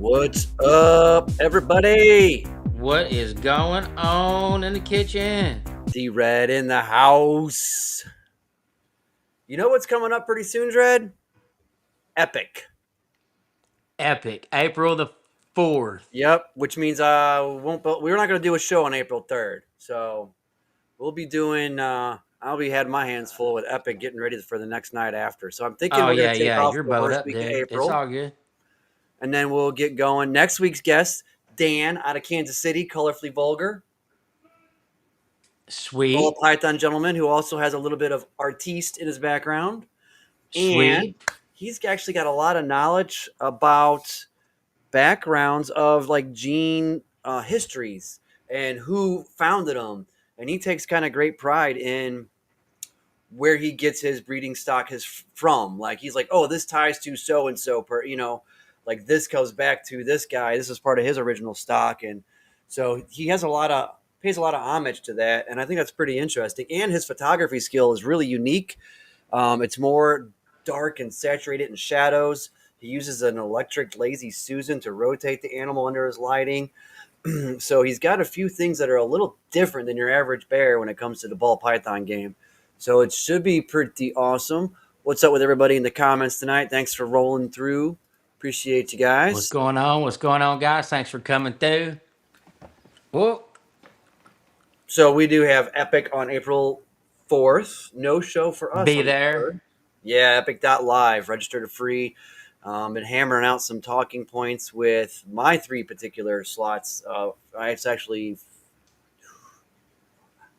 What's up, everybody? What is going on in the kitchen? D-Red in the house. You know what's coming up pretty soon, Dred? Epic. Epic. April the 4th. Yep, which means we're not going to do a show on April 3rd. So we'll be doing I'll be had my hands full with Epic getting ready for the next night after. So I'm thinking Oh, we're going yeah, to take yeah. off You're the bowed first up, week of dude. It's April, all good. and then we'll get going. Next week's guest, Dan out of Kansas City, Colorfully Vulgar. Ball Sweet. Python gentleman who also has a little bit of artiste in his background. And Sweet. he's actually got a lot of knowledge about backgrounds of like gene histories and who founded them. And he takes kind of great pride in where he gets his breeding stock from. Like he's like, oh, this ties to so and so per, like this goes back to this guy. This is part of his original stock, and so he has a lot of pays a lot of homage to that, and I think that's pretty interesting. And his photography skill is really unique. It's more dark and saturated in shadows. He uses an electric lazy Susan to rotate the animal under his lighting. So he's got a few things that are a little different than your average bear when it comes to the ball python game. So it should be pretty awesome. What's up with everybody in the comments tonight? Thanks for rolling through. Appreciate you What's guys. going on? What's going on, guys? Thanks for coming through. Whoa. So we do have Epic on April 4th. No show for us Be on the there. 3rd. Yeah, Epic.live. Register to free. Been hammering out some talking points with my three particular slots. I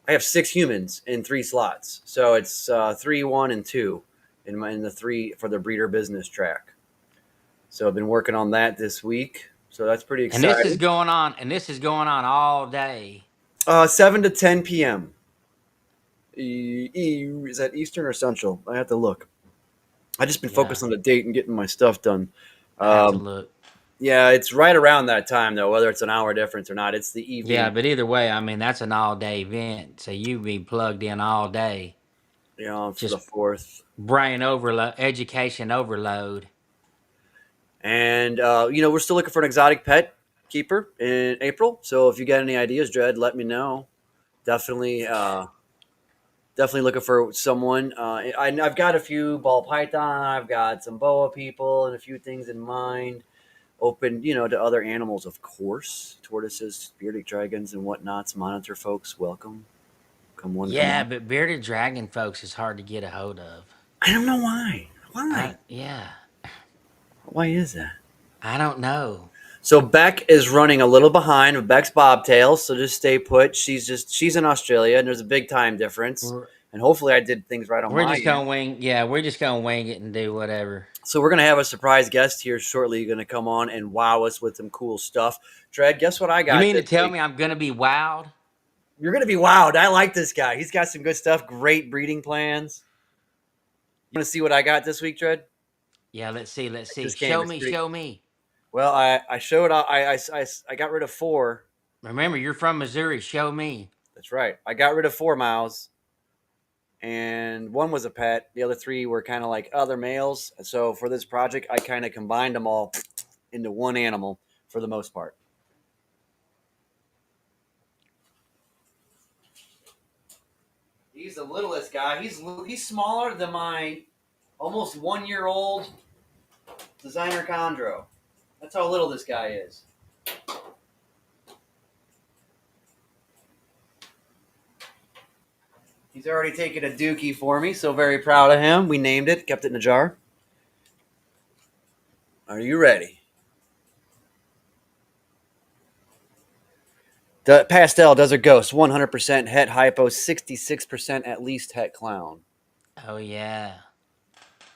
have 6 humans in 3 slots. So it's 3, 1, and 2 in the 3 for the breeder business track. So I've been working on that this week. So that's pretty And this is exciting. going on, all day. 7 to 10 p.m. Is that Eastern or Central? I have to look. I just been Yeah, focused on the date and getting my stuff done. I have to Um, look. yeah, it's right around that time though, whether it's an hour difference or not. It's the Yeah, evening, but either way, I mean, that's an all day event. So you be plugged in all day. for the Just 4th. brain overload, education overload. And we're still looking for an exotic pet keeper in April. So if you got any ideas, Dred, let me know. Definitely, definitely looking for someone. I've got a few ball python. I've got some boa people and a few things in mind. Open, to other animals, of course, tortoises, bearded dragons, and whatnots. Monitor folks, welcome. Come one, come Yeah, on. but bearded dragon folks is hard to get a hold of. I don't know why. Why? Yeah, Why is that? I don't know. So Beck is running a little behind with Beck's Bobtails, so just stay put. She's in Australia, and there's a big time difference. We're, And hopefully, I did things right on we're my just end. gonna wing. Yeah, we're just gonna wing it and do whatever. So we're gonna have a surprise guest here shortly. Going to come on and wow us with some cool stuff. Dred, guess what I You got mean to this tell week? me I'm gonna be wowed? You're gonna be wowed. I like this guy. He's got some good stuff. Great breeding plans. You want to see what I got this week, Dred? Yeah, let's see. Let's It see. just came. Show It's me. pretty. Show me. Well, I showed. I got rid of 4. Remember, you're from Missouri. Show me. That's right. I got rid of 4 mouse, and one was a pet. The other 3 were kind of like other males. So for this project, I kind of combined them all into one animal for the most part. He's the littlest guy. He's smaller than my almost 1 year old designer chondro. That's how little this guy is. He's already taken a dookie for me, so very proud of him. We named it, kept it in a jar. Are you ready? Pastel Desert Ghost, 100% het hypo, 66% at least het clown. Oh yeah, I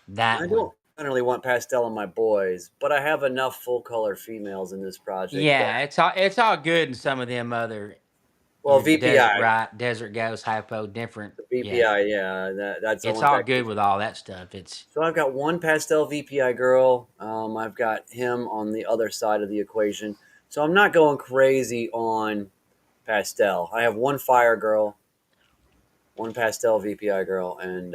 that one. don't generally want pastel on my boys, but I have enough full color females in this project that, Yeah, it's all good in some of them other well, desert VPI, right, desert ghost hypo different. the Yeah, VPI, yeah, that's the it's one all that. good with all that stuff. It's So I've got one pastel VPI girl. I've got him on the other side of the equation. So I'm not going crazy on pastel. I have one fire girl, one pastel VPI girl, and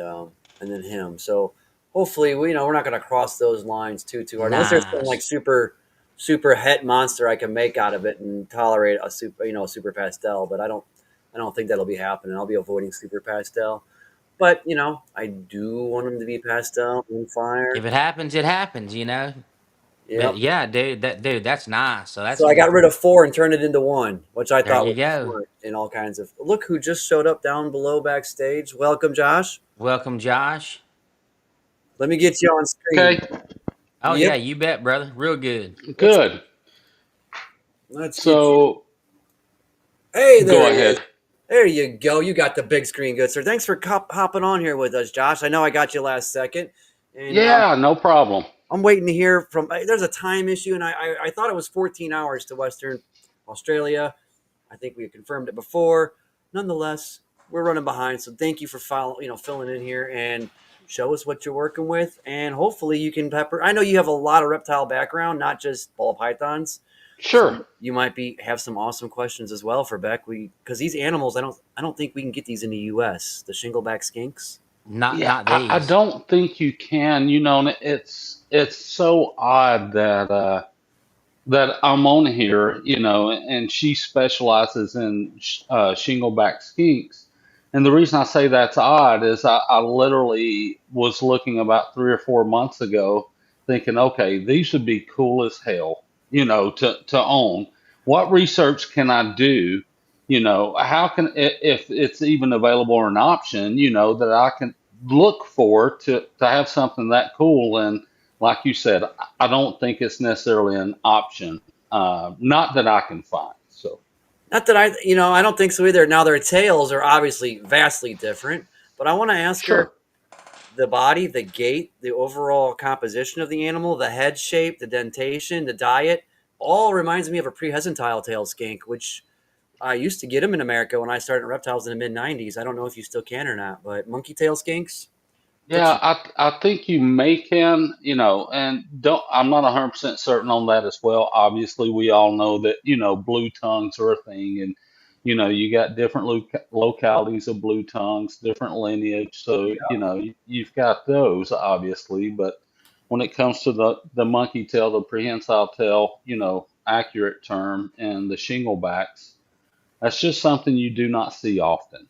then him. So hopefully, we're not going to cross those lines too hard, unless there's some like nice. super. super het monster I can make out of it and tolerate a super, super pastel. But I don't think that'll be happening. I'll be avoiding super pastel. But I do want them to be pastel and If fire. it happens, it happens, you know. But Yep. yeah, dude, that's nice. So So I got rid of four and turned it into one, which I there thought you was go. smart in all kinds of. Look who just showed up down below backstage. Welcome, Josh. Welcome, Josh. Let me get you on Okay, screen. Oh Yep. yeah, you bet, brother. Real good. Let's good. let's get you. So Hey, go there he is. ahead. There you go. You got the big screen, good sir. Thanks for hopping on here with us, Josh. I know I got you last second, and Yeah, no problem. I'm waiting to hear from. There's a time issue, and I thought it was 14 hours to Western Australia. I think we confirmed it before. Nonetheless, we're running behind, so thank you for filling in here and show us what you're working with, and hopefully you can pepper. I know you have a lot of reptile background, not just ball pythons. So Sure. you might have some awesome questions as well for Beck. Because these animals, I don't think we can get these in the U.S. The shingleback skinks. Yeah, Not I these. don't think you can. And it's so odd that I'm on here, and she specializes in shingleback skinks. And the reason I say that's odd is I literally was looking about 3 or 4 months ago, thinking, okay, these would be cool as hell, to own. What research can I do? How can, if it's even available or an option, that I can look for to have something that cool. And like you said, I don't think it's necessarily an option. Not that I can find. So Not that I don't think so either. Now their tails are obviously vastly different, but I want to ask her sure. the body, the gait, the overall composition of the animal, the head shape, the dentation, the diet, all reminds me of a prehensile tail skink, which I used to get them in America when I started reptiles in the mid '90s. I don't know if you still can or not, but monkey tail skinks. Yeah, Touch. I think you may can, and don't. I'm not 100% certain on that as well. Obviously, we all know that blue tongues are a thing, and you got different localities of blue tongues, different lineage. So you've got those obviously, but when it comes to the monkey tail, the prehensile tail, accurate term, and the shinglebacks, that's just something you do not see often.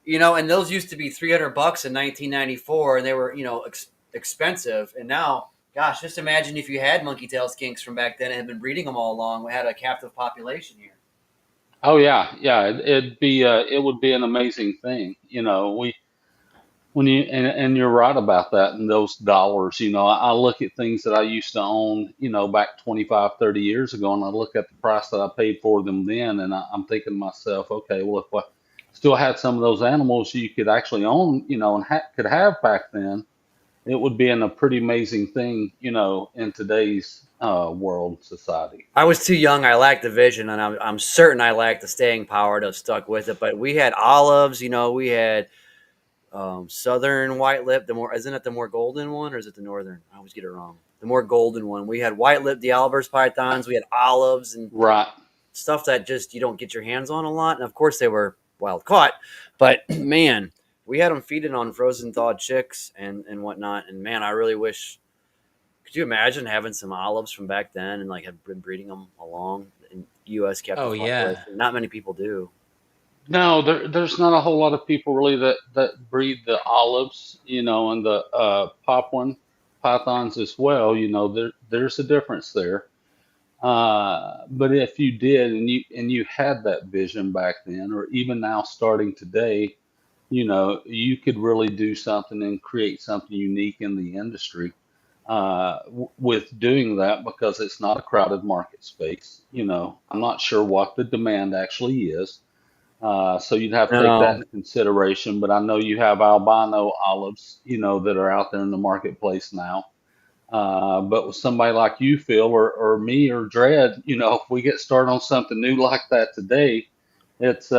And those used to be $300 in 1994, and they were expensive. And now, gosh, just imagine if you had monkey tail skinks from back then and had been breeding them all along. We had a captive population here. Oh yeah, yeah. It would be an amazing thing. We when you and you're right about that and those dollars. I look at things that I used to own, back 25, 30 years ago, and I look at the price that I paid for them then, and I'm thinking to myself, okay, well, if I still had some of those animals you could actually own, and could have back then, it would be in a pretty amazing thing, in today's world society. I was too young. I lacked the vision, and I'm certain I lacked the staying power to have stuck with it. But we had olives. We had southern white lip. The more isn't it the more golden one, or is it the northern? I always get it wrong. The more golden one. We had white lip Dialber's pythons. We had olives and Right. stuff that just you don't get your hands on a lot. And of course, they were wild caught. But man, we had them feeding on frozen thawed chicks and whatnot. And man, I really wish. Could you imagine having some olives from back then and like have been breeding them along in U.S. Oh captive yeah. population? Not many people do. No, there's not a whole lot of people really that breed the olives, and the Papuan pythons as well. There's a difference there. But if you did and you had that vision back then, or even now starting today, you could really do something and create something unique in the industry with doing that because it's not a crowded market space. I'm not sure what the demand actually is. So you'd have to take that No. into consideration. But I know you have albino olives, that are out there in the marketplace now. But with somebody like you, Phil, or me, or Dred, if we get started on something new like that today, it's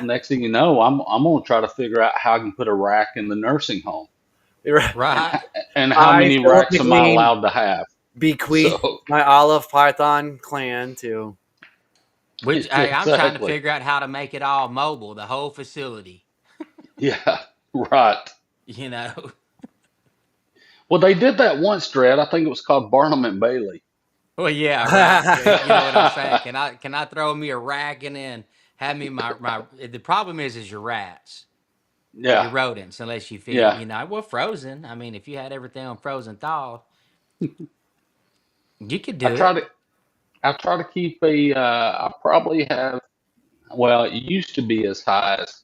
next thing you know, I'm gonna try to figure out how I can put a rack in the nursing home, and Right. and how I many racks am I filmically allowed to have? bequeath So my olive python clan to. Which hey, I'm trying to exactly, figure out how to make it all mobile, the whole facility. yeah, right. You know. Well, they did that once, Dred. I think it was called Barnum and Bailey. Well, yeah, right. You know what I'm saying? Can I throw me a rack and then have me my? The problem is your rats, your Yeah, rodents, unless you feed. yeah. Well, frozen. I mean, if you had everything on frozen thaw, you could I do try it. to I try to keep a. I probably have. Well, it used to be as high as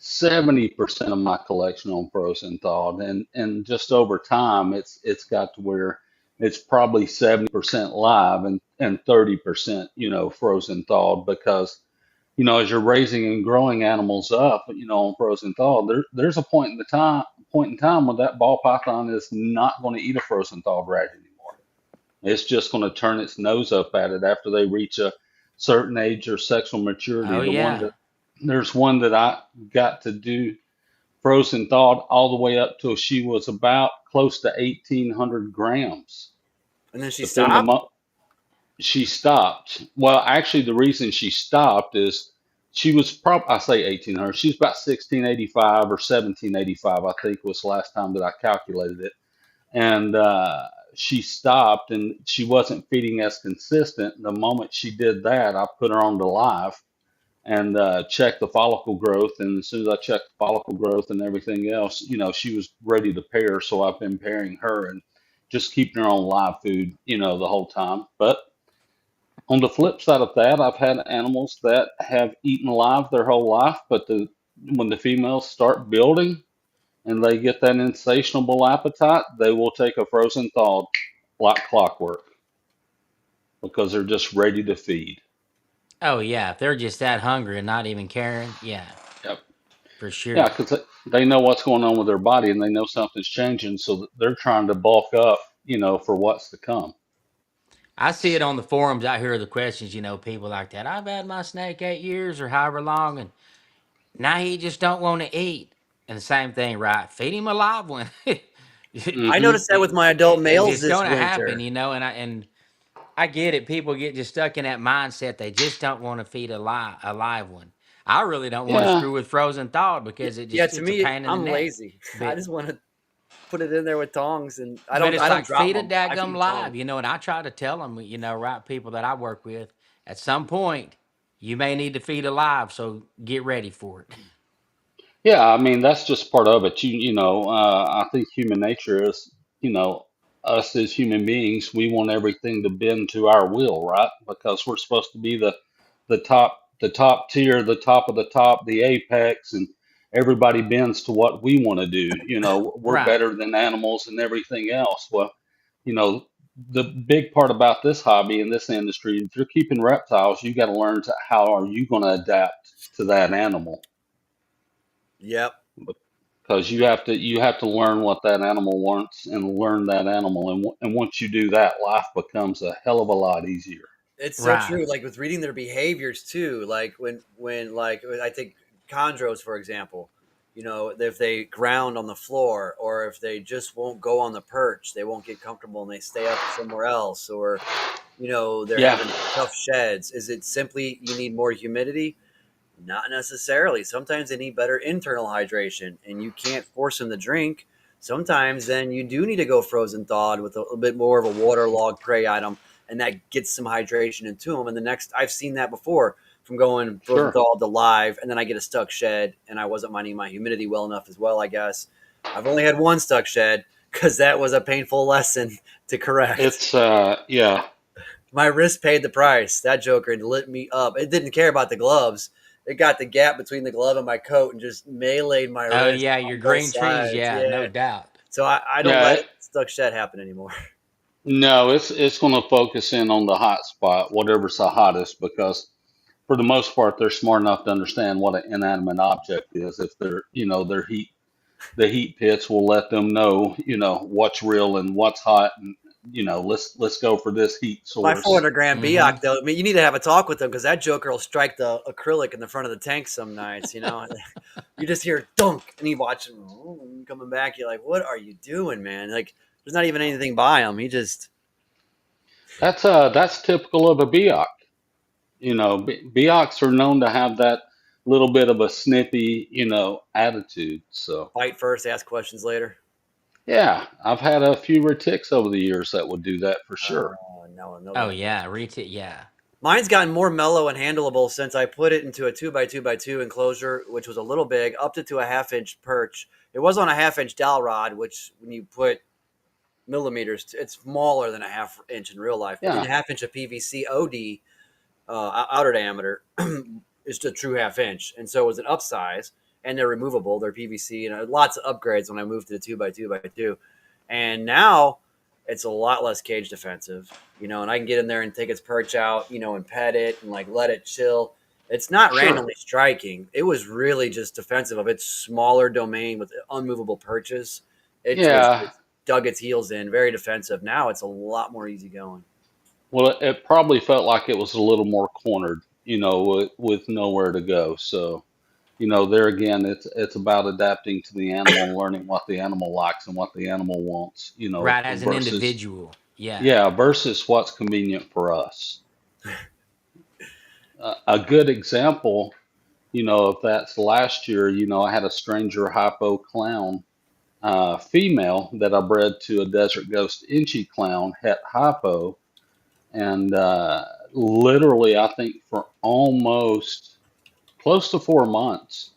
70% of my collection on frozen thawed, and just over time, it's got to where it's probably 70% live and 30%, frozen thawed because as you're raising and growing animals up, on frozen thawed, there's a point in time when that ball python is not going to eat a frozen thawed rat anymore. It's just going to turn its nose up at it after they reach a certain age or sexual maturity. Oh yeah. There's one that I got to do frozen thawed all the way up till she was about close to 1,800 grams. And then she But then the stopped. mo she stopped. Well, actually, the reason she stopped is she was I say 1,800. She was about 1,685 or 1,785, I think was the last time that I calculated it. And she stopped and she wasn't feeding as consistent. The moment she did that, I put her on the live and checked the follicle growth. And as soon as I checked the follicle growth and everything else, she was ready to pair. So I've been pairing her and just keeping her on live food, the whole time. But on the flip side of that, I've had animals that have eaten live their whole life, but when the females start building and they get that insatiable appetite, they will take a frozen thawed like clockwork because they're just ready to feed. Oh yeah. If they're just that hungry and not even caring, yeah, Yep. for Yeah, sure. because they know what's going on with their body and they know something's changing, so that they're trying to bulk up, for what's to come. I see it on the forums. I hear the questions. People like that. I've had my snake 8 years or however long, and now he just don't want to eat. And the same thing, right? Feed him a live one. I Hmm. noticed that with my adult It's males just this going to happen, winter. and I get it. People get just stuck in that mindset. They just don't want to feed a live one. I really don't want to Yeah, screw with frozen thawed because Yeah, to it's a me, pain in the I'm neck. lazy. I But just want to put it in there with tongs, and I but don't. I it's don't like drop feed a them. I dadgum feed live, tongs. and I try to tell them, right, people that I work with, at some point you may need to feed alive, so get ready for it. yeah. I mean, that's just part of it. I think human nature is, you know, us as human beings, we want everything to bend to our will, right? Because we're supposed to be the top tier, the top of the top, the apex, and everybody bends to what we want to do. We're Right. better than animals and everything else. Well, you know, the big part about this hobby and this industry, if you're keeping reptiles, you got to learn how are you going to adapt to that animal Yep. because you have to learn what that animal wants and learn that animal, and once you do that, life becomes a hell of a lot easier. It's so Right. true. Like with reading their behaviors too. Like when like I take chondros for example. If they ground on the floor, or if they just won't go on the perch, they won't get comfortable and they stay up somewhere else, or they're Yeah, having tough sheds. Is it simply you need more humidity? Not necessarily. Sometimes they need better internal hydration, and you can't force them to drink. Sometimes then you do need to go frozen thawed with a little bit more of a waterlogged prey item, and that gets some hydration into them. And the next, I've seen that before from going frozen sure. thawed to live, and then I get a stuck shed, and I wasn't minding my humidity well enough as well, I guess. I've only had one stuck shed because that was a painful lesson to correct. It's yeah. My wrist paid the price. That joker lit me up. It didn't care about the gloves. It got the gap between the glove and my coat and just meleeed my Oh wrist yeah, on your both green trees, sides. yeah, no Yeah. doubt. So I don't Yeah, let stuck shed happen anymore. no, it's going to focus in on the hot spot, whatever's the hottest, because for the most part, they're smart enough to understand what an inanimate object is. If their the heat pits will let them know, what's real and what's hot, and let's go for this heat My source. 400-gram Mm-hmm. Biak, though, I mean, you need to have a talk with them because that joker will strike the acrylic in the front of the tank some nights. You just hear dunk, and you watch him coming back. You're like, what are you doing, man? Like, there's not even anything by him. He just That's typical of a Biak. Biaks are known to have that little bit of a snippy, attitude. So fight first, ask questions later. Yeah, I've had a few retics over the years that would do that for sure. No, no, Oh that. yeah, retail. Yeah, Mine's gotten more mellow and handleable since I put it into a 2x2x2 enclosure, which was a little big, upped it to a half-inch perch. It was on a half-inch dowel rod, which when you put millimeters, it's smaller than a half inch in real life. But then a Yeah, half inch of PVC OD outer diameter is a true half inch, and so it was an upsize. And they're removable. They're PVC, and lots of upgrades when I moved to the 2x2x2. And now it's a lot less cage defensive, and I can get in there and take its perch out, and pet it and like let it chill. It's not sure. randomly striking. It was really just defensive of its smaller domain with unmovable perches. Yeah. It's dug its heels in, very defensive. Now it's a lot more easygoing. Well, it probably felt like it was a little more cornered, with nowhere to go. So, there again, it's about adapting to the animal and learning what the animal likes and what the animal wants, right. As an versus, individual. Yeah. yeah, versus what's convenient for us. A good example, of that's last year, I had a stranger hypo clown female that I bred to a desert ghost inchy clown, het hypo, and literally, I think for almost close to 4 months,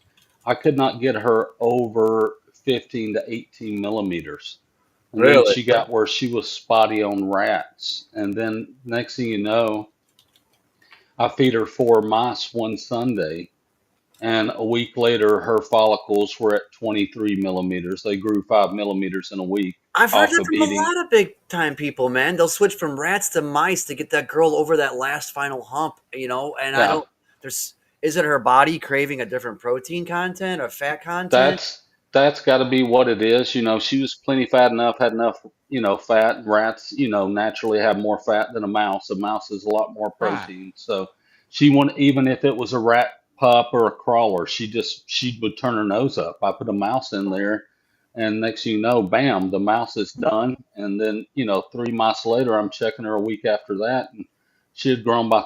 I could not get her over 15 to 18 millimeters. And then Really? she got where she was spotty on rats. And then next thing you know, I feed her 4 mice one Sunday. And a week later, her follicles were at 23 millimeters. They grew 5 millimeters in a week I've heard off that of from a eating. lot of big time people, man. They'll switch from rats to mice to get that girl over that last final hump, and I Yeah, don't there's is it her body craving a different protein content or fat content? that's got to be what it is. She was plenty fat enough, had enough, fat. Rats, naturally have more fat than a mouse. A mouse is a lot more Right. protein. So she wouldn't, even if it was a rat pup or a crawler, she would turn her nose up. I put a mouse in there, and next thing you know, bam, the mouse is done. And then, 3 mice later, I'm checking her a week after that, and she had grown by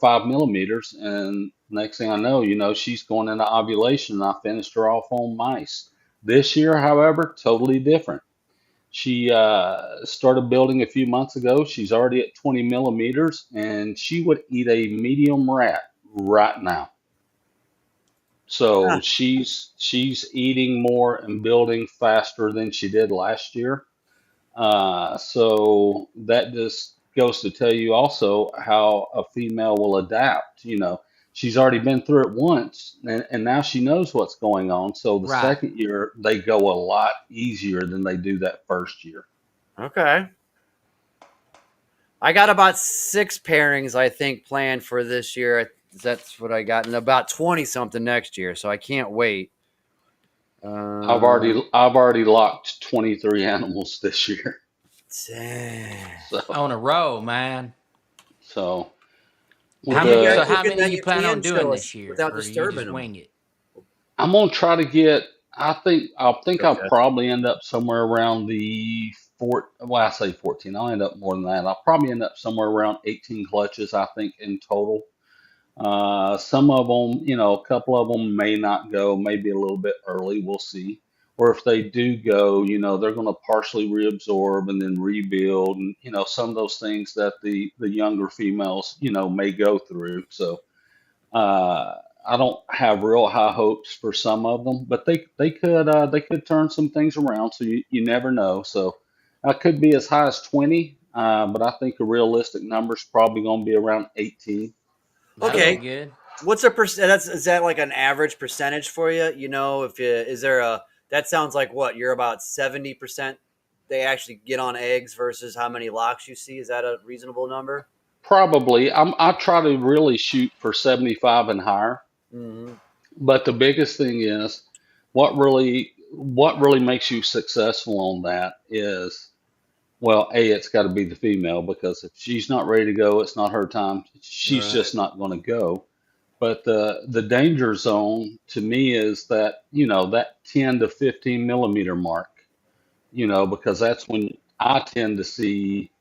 5 millimeters. And next thing I know, she's going into ovulation. And I finished her off on mice. This year, however, totally different. She started building a few months ago. She's already at 20 millimeters, and she would eat a medium rat right now. Huh. So she's eating more and building faster than she did last year. So that just goes to tell you also how a female will adapt. She's already been through it once, and now she knows what's going on. So the Right. second year, they go a lot easier than they do that first year. Okay. I got about 6 pairings, I think, planned for this year. That's what I got, and about 20 something next year. So I can't wait. I've Um, already I've already locked 23 animals this year. dang. So On a roll, man. so with How And you many? guys, So the you how can many then you you plan on can doing show this us year, without or do you disturbing just them. wing it? I'm gonna try to get. I think I'll Okay. probably end up somewhere around the four. Well, I say 14. I'll end up more than that. I'll probably end up somewhere around 18 clutches. I think in total. Some of them, a couple of them may not go. Maybe a little bit early. We'll see. Or if they do go, they're going to partially reabsorb and then rebuild, and some of those things that the younger females, may go through. So uh, I don't have real high hopes for some of them, but they could turn some things around. So you never know. So I could be as high as 20, but I think a realistic number is probably going to be around 18. That'll be Okay. So good. What's a percent? Is that like an average percentage for you? If you is there a that sounds like what you're about 70% they actually get on eggs versus how many locks you see. Is that a reasonable number? probably I try to really shoot for 75 and higher. Hmm. But the biggest thing is what really makes you successful on that is, well, A, it's got to be the female, because if she's not ready to go, it's not her time. She's Right. just not going to go. But the danger zone to me is that, that 10 to 15 millimeter mark, because that's when I tend to see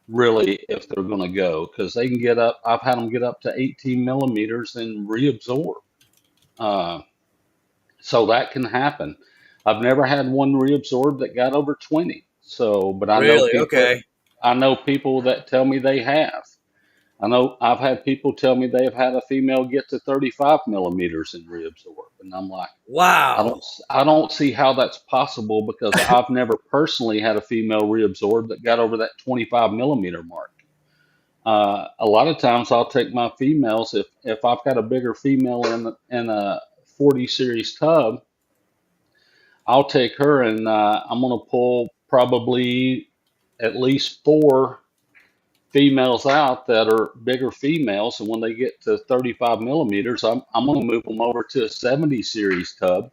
really if they're going to go, because they can get up. I've had them get up to 18 millimeters and reabsorb. Uh, so that can happen. I've never had one reabsorbed that got over 20. So, but Really? Okay. I know people that tell me they have. I know I've had people tell me they've had a female get to 35 millimeters in reabsorb, and I'm like, Wow. I don't see how that's possible because I've never personally had a female reabsorb that got over that 25 millimeter mark. A lot of times I'll take my females if I've got a bigger female in a 40 series tub, I'll take her and I'm going to pull probably at least four females out that are bigger females. And when they get to 35 millimeters, I'm going to move them over to a 70 series tub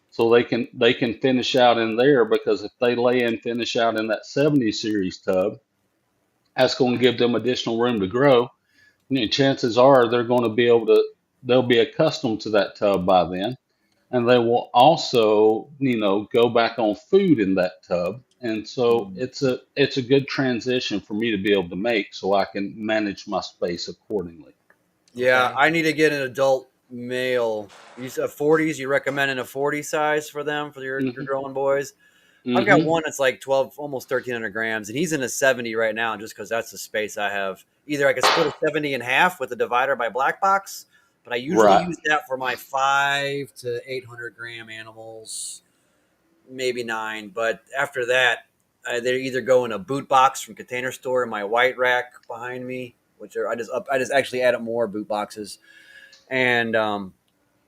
so they can finish out in there, because if they lay and finish out in that 70 series tub, that's going to give them additional room to grow. And chances are they'll be accustomed to that tub by then, and they will also, go back on food in that tub. And so Mm. it's a good transition for me to be able to make so I can manage my space accordingly. Yeah, Okay. I need to get an adult male. You said 40s. You recommending a 40 size for them for your Hmm. growing boys? I've got Hmm. one that's like 12, almost 1,300 grams, and he's in a 70 right now, just because that's the space I have. Either I could split a 70 in half with a divider by black box, but I usually Right. use that for my 5 to 800 gram animals, maybe nine. But after that, they either go in a boot box from Container Store in my white rack behind me, which are I just actually added more boot boxes, and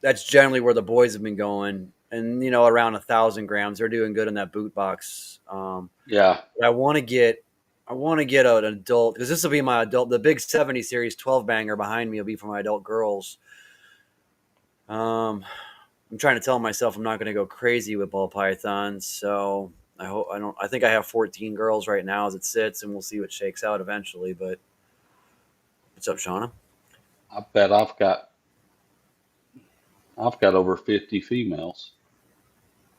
that's generally where the boys have been going. And around 1,000 grams, they're doing good in that boot box. Yeah. But I want to get an adult, because this will be my adult. The big 70 series 12 banger behind me will be for my adult girls. Um, I'm trying to tell myself I'm not going to go crazy with ball pythons, so I hope I don't. I think I have 14 girls right now as it sits, and we'll see what shakes out eventually. But what's up, Shauna? I bet I've got over 50 females.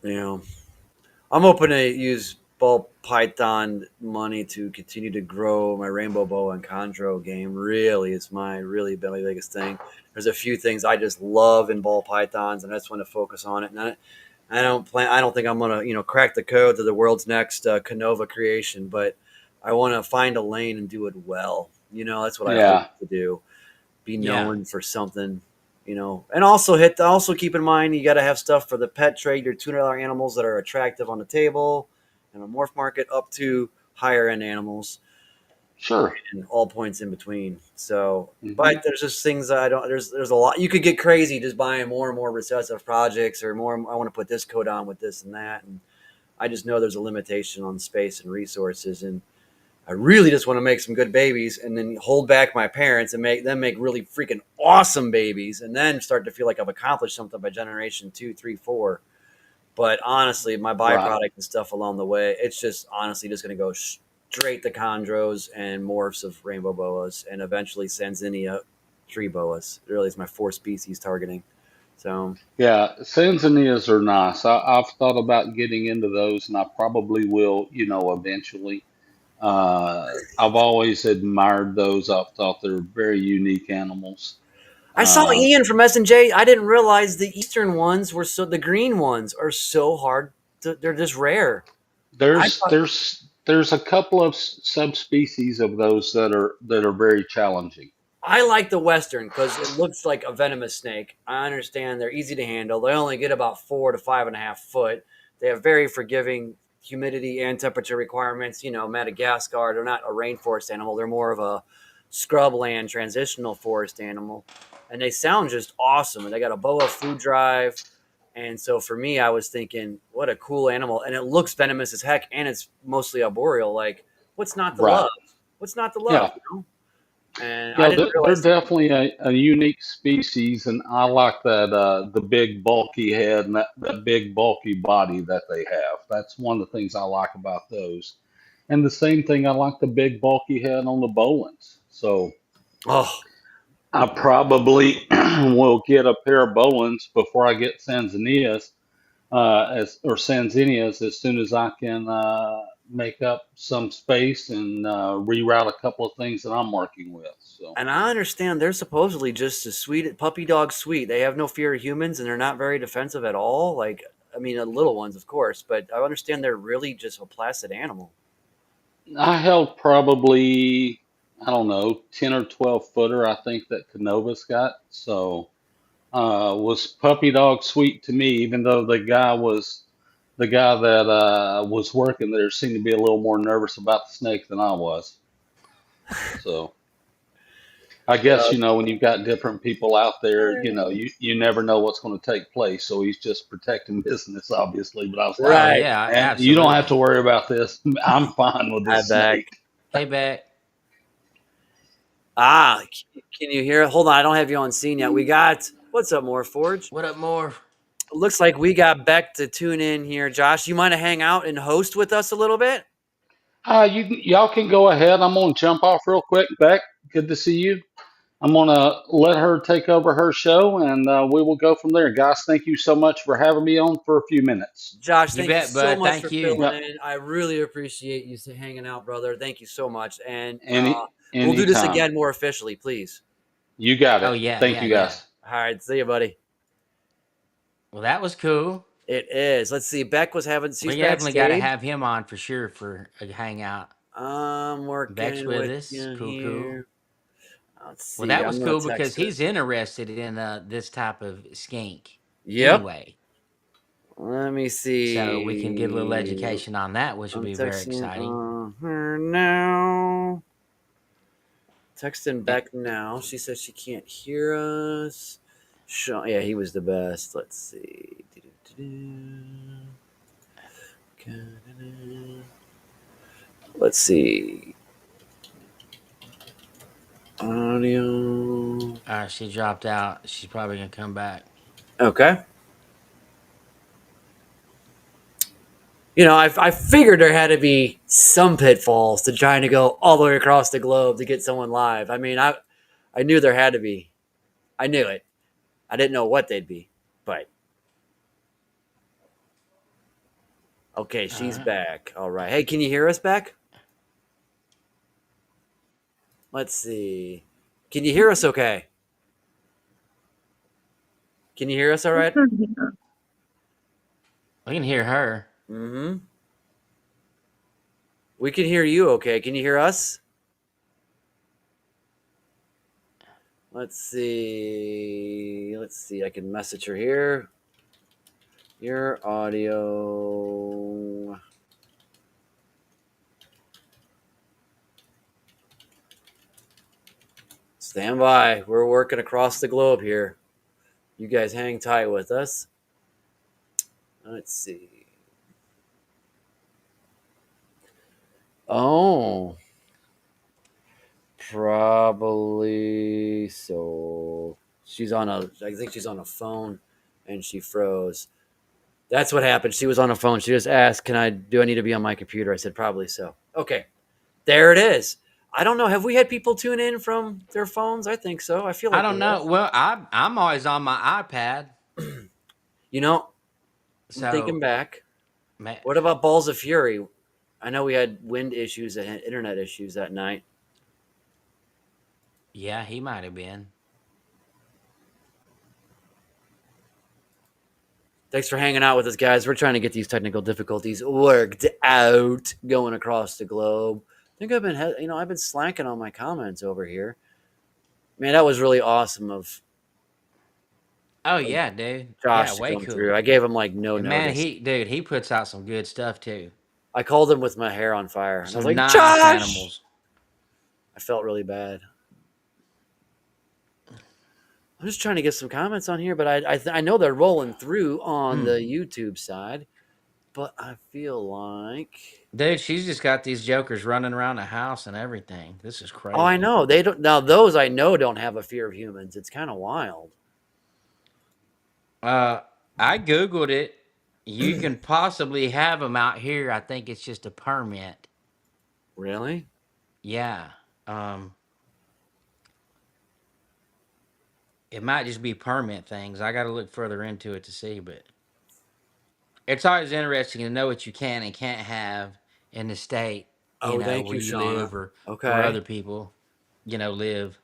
You know, I'm hoping to use ball python money to continue to grow my rainbow boa and chondro game. Really, it's my really my biggest thing. There's a few things I just love in ball pythons, and I just want to focus on it. And I don't plan. I don't think I'm gonna crack the code to the world's next Canova creation, but I want to find a lane and do it well. That's what I hope Yeah. to do. Be Yeah. known for something, and also keep in mind you got to have stuff for the pet trade, your $200 animals that are attractive on the table and a morph market, up to higher end animals Sure. and all points in between. So, Hmm. but there's just things that I don't. There's a lot you could get crazy just buying more and more recessive projects, or more. I want to put this coat on with this and that, and I just know there's a limitation on space and resources, and I really just want to make some good babies, and then hold back my parents and make them make really freaking awesome babies, and then start to feel like I've accomplished something by generation two, three, four. But honestly, my Right. byproduct and stuff along the way, it's just honestly just going to go straight to chondros and morphs of rainbow boas, and eventually Sanzinia tree boas. It really is my four species targeting. So Yeah. Sanzanias are nice. I've thought about getting into those, and I probably will, eventually. I've always admired those. I've thought they're very unique animals. I saw Uh, Ian from S&J. I didn't realize the eastern ones were the green ones are so hard. They're just rare. I thought there's a couple of subspecies of those that are very challenging. I like the western because it looks like a venomous snake. I understand they're easy to handle. They only get about 4 to 5.5 foot. They have very forgiving humidity and temperature requirements. Madagascar, they're not a rainforest animal. They're more of a scrubland transitional forest animal. And they sound just awesome. And they got a boa food drive. And so for me, I was thinking, what a cool animal. And it looks venomous as heck. And it's mostly arboreal. Like, what's not to Right. love? What's not to love? Yeah. And I Yeah, didn't they're realize. definitely a unique species, and I like that the big bulky head and that big bulky body that they have. That's one of the things I like about those. And the same thing, I like the big bulky head on the Bolins. So Oh, I probably will get a pair of Bolins before I get Sanzinias, as or Sanzinias, as soon as I can make up some space and reroute a couple of things that I'm working with. So. and I understand they're supposedly just as sweet, puppy dog sweet. They have no fear of humans, and they're not very defensive at all. Like, I mean, little ones, of course, but I understand they're really just a placid animal. I held probably, I don't know, 10 or 12 footer, I think that Canova's got. So, was puppy dog sweet to me, even though the guy that was working there seemed to be a little more nervous about the snake than I was. So, I guess, Uh, when you've got different people out there, you never know what's going to take place. So he's just protecting business, obviously. But I was like, Oh right. yeah, man, you don't have to absolutely. worry about this. I'm fine with Hi, this back. snake. Hey, Beck. Can you hear? Hold on, I don't have you on scene yet. We got what's up, more Forge. What up, more? Looks like we got Beck to tune in here. Josh, you mind to hang out and host with us a little bit? Y'all can go ahead. I'm gonna jump off real quick. Beck, good to see you. I'm gonna let her take over her show, and we will go from there. Guys, thank you so much for having me on for a few minutes. Josh, You thank you bet, so bud. much for Thank you. filling Yep, in. I really appreciate you hanging out, brother. Thank you so much. And we'll do this anytime. again more officially, please. You got Oh it. yeah, Thank yeah, you, yeah. guys. All right. See you, buddy. Well, that was cool. It is. Let's see. Beck was having, she's We definitely got to backstage. have him on for sure for a hangout. I'm Beck's working with with us. you Cool, cool. here. Let's Well, see. that I'm was going cool to because text her. he's interested in this type of skink Yep. anyway. Let me So we can get a little see. education on that, which will I'm be very texting exciting. her now. Texting Beck now. She says she can't hear us. Yeah, he was the best. Let's see. Let's see. Audio. All right, she dropped out. She's probably gonna come back. Okay. You know, I figured there had to be some pitfalls to trying to go all the way across the globe to get someone live. I mean, I knew there had to be. I knew it. I didn't know what they'd be, but okay, All she's right. back. All right. Hey, can you hear us back? Let's see. Can you hear us okay? Can you hear us all right? We can hear her. Mm-hmm. We can hear you okay. Can you hear us? Let's see. Let's see. I can message her here. Your audio. Stand by. We're working across the globe here. You guys hang tight with us. Let's see. Oh, probably so. She's on a, I think she's on a phone and she froze. That's what happened. She was on a phone. She just asked, do I need to be on my computer? I said, probably so. Okay. There it is. I don't know. Have we had people tune in from their phones? I think so. I feel I like we don't know. have. Well, I'm always on my iPad, You know, I'm thinking so back. ma- What about Balls of Fury? I know we had wind issues and internet issues that night. yeah, he might have been. Thanks for hanging out with us, guys. We're trying to get these technical difficulties worked out going across the globe. I think I've been slacking on my comments over here. Man, that was really awesome Oh of yeah, dude. Yeah, Josh to way come through. cool. I gave him like no And man, notice. he puts out some good stuff too. I called him with my hair on fire, and I was Some like, nice Josh. animals. I felt really bad. I'm just trying to get some comments on here, but I know they're rolling through on the Mm. YouTube side, but I feel like Dude, she's just got these jokers running around the house and everything. This is oh, I crazy. know they don't now. Those I know don't have a fear of humans. It's kind of wild. Uh, I googled it. You can possibly have them out here. I think it's just a permit. Really? Yeah. Um, it might just be permit things. I got to look further into it to see, but it's always interesting to know what you can and can't have in the state, Oh, thank where you, you Shauna. live or where Okay. other people, live.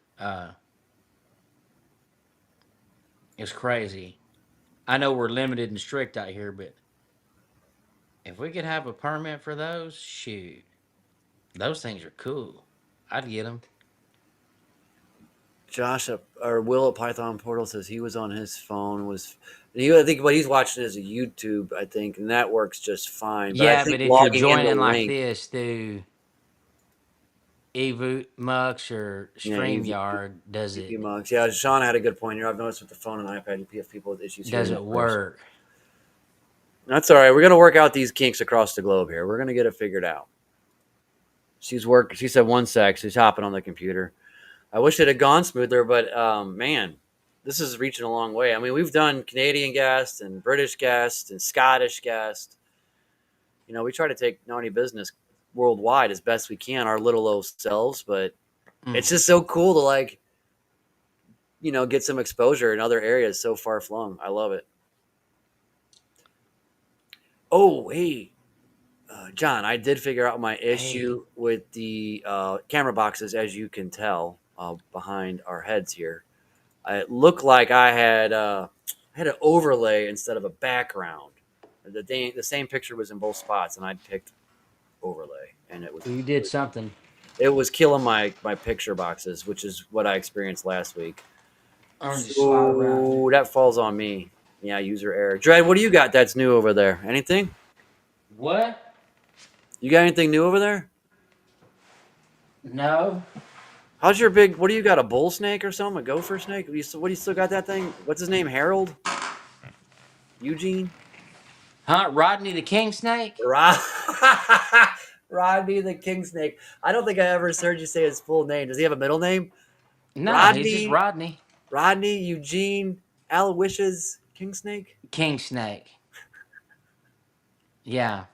It's crazy. I know we're limited and strict out here, but if we could have a permit for those, shoot, those things are cool. I'd get them. Josh or Will at Python Portal says he was on his phone. I think what he's watching is a YouTube. I think, and that works just fine. But I Yeah, think but if you're logging into joining like Link, this through Mux or yeah, StreamYard, EP Mugs. Yeah, Sean had a good point here. I've noticed with the phone and iPad, you have people with issues hearing doesn't that first. work. That's all right. We're gonna work out these kinks across the globe here. We're gonna get it figured out. She said 1 sec. She's hopping on the computer. I wish it had gone smoother, but man, this is reaching a long way. I mean, we've done Canadian guests and British guests and Scottish guests. We try to take Naughty business worldwide as best we can, our little old selves, but it's just so cool to get some exposure in other areas so far flung. I love it. Oh, hey, John, I did figure out my issue with the camera boxes, as you can tell behind our heads here. It looked like I had an overlay instead of a background. The same picture was in both spots, and I picked overlay, and it was You did something. it was killing my picture boxes, which is what I experienced last week. So that falls on me. Yeah, user error. Dred, what do you got that's new over there? Anything? What? You got anything new over there? No. How's your big? What do you got? A bull snake or something? A gopher snake? What do you still got that thing? What's his name? Harold? Eugene? Huh? Rodney the king snake? Rodney the king snake. I don't think I ever heard you say his full name. Does he have a middle name? No, he's just Rodney. Rodney Eugene Aloysius King Snake. King snake. Yeah.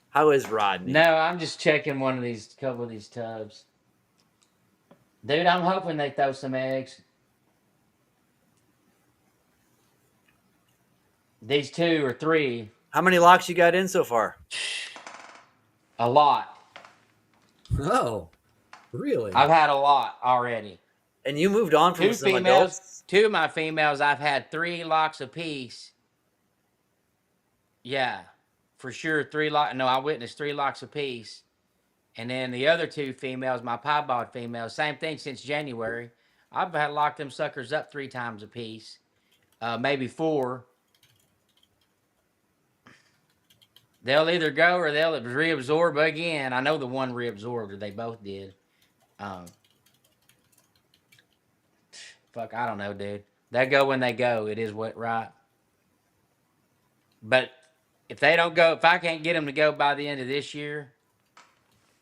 How is Rodney? No, I'm just checking couple of these tubs. Dude, I'm hoping they throw some eggs. These 2 or 3. How many locks you got in so far? A lot. Oh, really? I've had a lot already. And you moved on from 2 some females. adults? 2 of my females, I've had 3 locks apiece. Yeah, for sure. 3 locks. No, I witnessed 3 locks apiece. And then the other 2 females, my piebald females, same thing since January. I've had locked them suckers up 3 times apiece, maybe 4. They'll either go or they'll reabsorb again. I know the one reabsorbed, or they both did. Fuck, I don't know, dude. They go when they go. It is what right. But if they don't go, if I can't get them to go by the end of this year,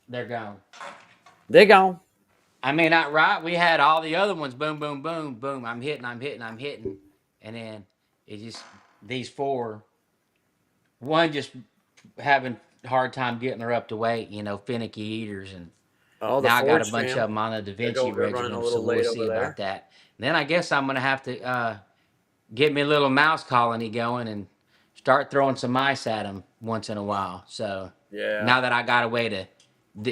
they're gone. They gone. I mean, not right. We had all the other ones. Boom, boom, boom, boom. I'm hitting, and then it just these 4. One just having a hard time getting her up to weight. Finicky eaters, and Oh, the now I got a Forge bunch of fam. them on a Da They're Vinci running a regimen, little so we'll late see over there. about that. And then I guess I'm gonna have to get me a little mouse colony going and start throwing some mice at them once in a while. So Yeah. now that I got a way to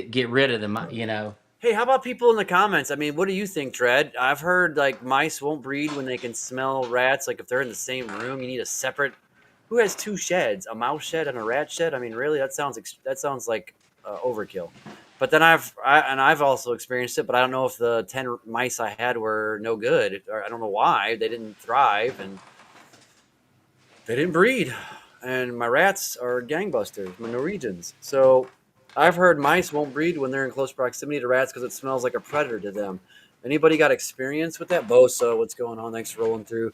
get rid of them, Hey, how about people in the comments? I mean, what do you think, Dred? I've heard like mice won't breed when they can smell rats. Like if they're in the same room, you need a separate. Who has 2 sheds? A mouse shed and a rat shed? I mean, really, that sounds like overkill. But then I've also experienced it, but I don't know if the 10 mice I had were no good. Or I don't know why they didn't thrive and they didn't breed. And my rats are gangbusters, my Norwegians. So I've heard mice won't breed when they're in close proximity to rats because it smells like a predator to them. Anybody got experience with that? Bosa, what's going on? Thanks for rolling through.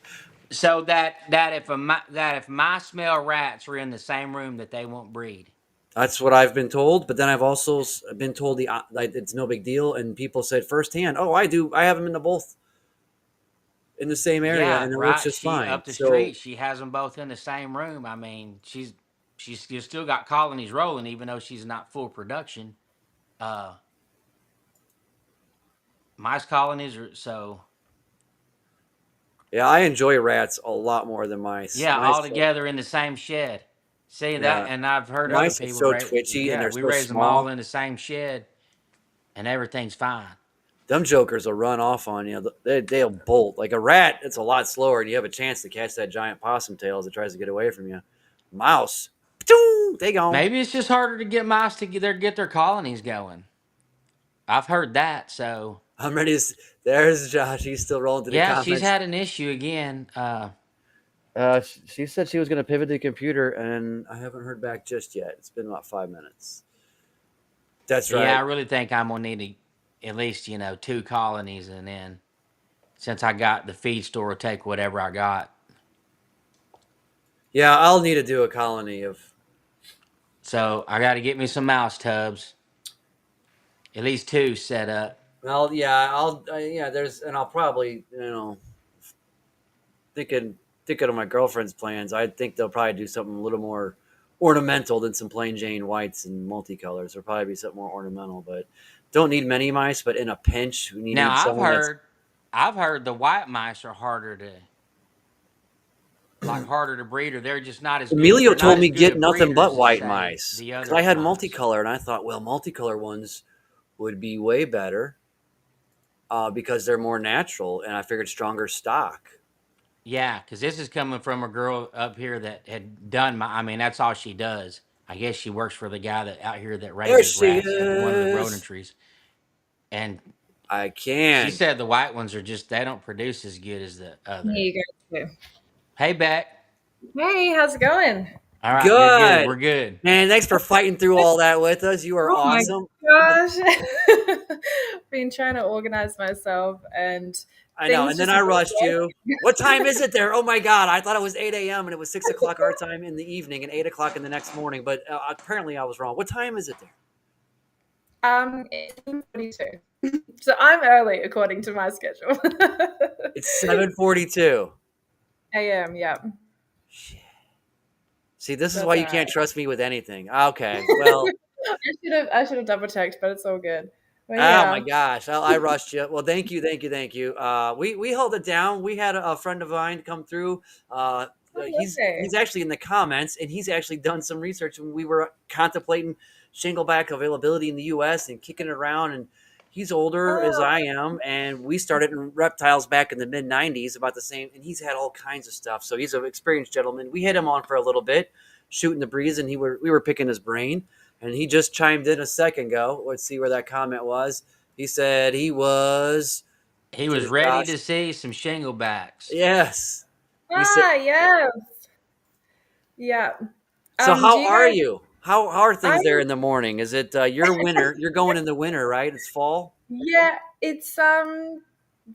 so that if mice smell rats are in the same room, that they won't breed. That's what I've been told. But then I've also been told like it's no big deal. And people said firsthand, "Oh, I do. I have them in both in the same area, Yeah, and it works right. just She fine." up the So street. She has them both in the same room. I mean, she's still got colonies rolling, even though she's not full production. Uh, Mice colonies are so. yeah, I enjoy rats a lot more than mice. Yeah, all Mice, together in the same shed. See that, yeah, and I've heard other mice are people so twitchy and Yeah, they're we so raise them all small. in the same shed, and everything's fine. them jokers will run off on you. They'll bolt. Like a rat, it's a lot slower, and you have a chance to catch that giant possum tail as it tries to get away from you. Mouse, they gone. Maybe it's just harder to get mice to get their colonies going. I've heard that. So I'm ready to. There's Josh. He's still rolling through the yeah, she's comments. had an issue again. She said she was going to pivot to the computer, and I haven't heard back just yet. It's been about 5 minutes. That's Yeah, I right. really think I'm gonna need at least 2 colonies, and then since I got the feed store, take whatever I got. Yeah, I'll need to do a colony of. So I got to get me some mouse tubs, at least 2 set up. Well, yeah, yeah. There's, and I'll probably, thinking of my girlfriend's plans. I think they'll probably do something a little more ornamental than some plain Jane whites and multicolors. There'll probably be something more ornamental, but don't need many mice. But in a pinch, we Now need someone that's I've heard the white mice are harder to breed, or they're just not as good. Emilio They're not told as me good get of nothing but breeders as white say mice the because other I had mice. multicolor and I thought, well, multicolor ones would be way better because they're more natural, and I figured stronger stock. Yeah, because this is coming from a girl up here that had done my. I mean, that's all she does. I guess she works for the guy that out here that There raises she rats at one of the is. rodentries, and I she can. said the white ones are just they don't produce as good as the There other. you go. Too. Hey, Beck. Hey, how's it going? All right, good, good. Good. We're good. Man, thanks for fighting through all that with us. You are Oh my awesome. gosh. Been trying to organize myself and I know. things And then just I go rushed you. What time is it there? Oh my God. I thought it was 8 a.m. and it was 6 o'clock our time in the evening and 8 o'clock in the next morning. But apparently I was wrong. What time is it there? It's 7:42. So I'm early according to my schedule. It's 7:42. AM, yeah. See, this is why That's all you can't right. trust me with anything. Okay. Well, I should have double checked, but it's all good. But oh my yeah. gosh, I rushed you. Well, thank you, thank you, thank you. We held it down. We had a friend of mine come through. Oh, He's lovely. actually in the comments, and he's actually done some research when we were contemplating shingleback availability in the U.S. and kicking it around. And he's older as Oh, I am, and we started in reptiles back in the mid '90s, about the same. And he's had all kinds of stuff. So he's an experienced gentleman. We had him on for a little bit, shooting the breeze, and we were picking his brain. And he just chimed in a second ago. Let's see where that comment was. He said he was. He Get was it, ready Josh. to see some shinglebacks. Yes. He said. yeah. Yeah. So Do how you are guys you? How are things I'm there in the morning? Is it your winter? You're going in the winter, right? It's fall. Yeah, it's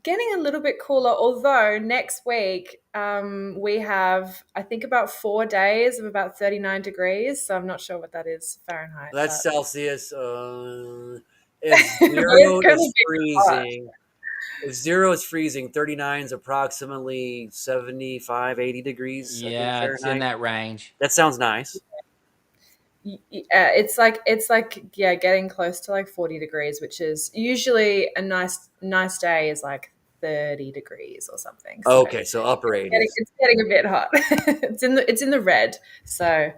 getting a little bit cooler, although next week we have I think about 4 days of about 39 degrees. So I'm not sure what that is Fahrenheit, That's but Celsius. If it's zero gonna is be hot. freezing, if zero is freezing, 39 is approximately 75, 80 degrees, I think, Yeah, it's in Fahrenheit. that range. That sounds nice. It's like yeah, getting close to like 40 degrees, which is usually a nice day is like 30 degrees or something. So Okay, so upper 80s. it's getting a bit hot. It's in the red. So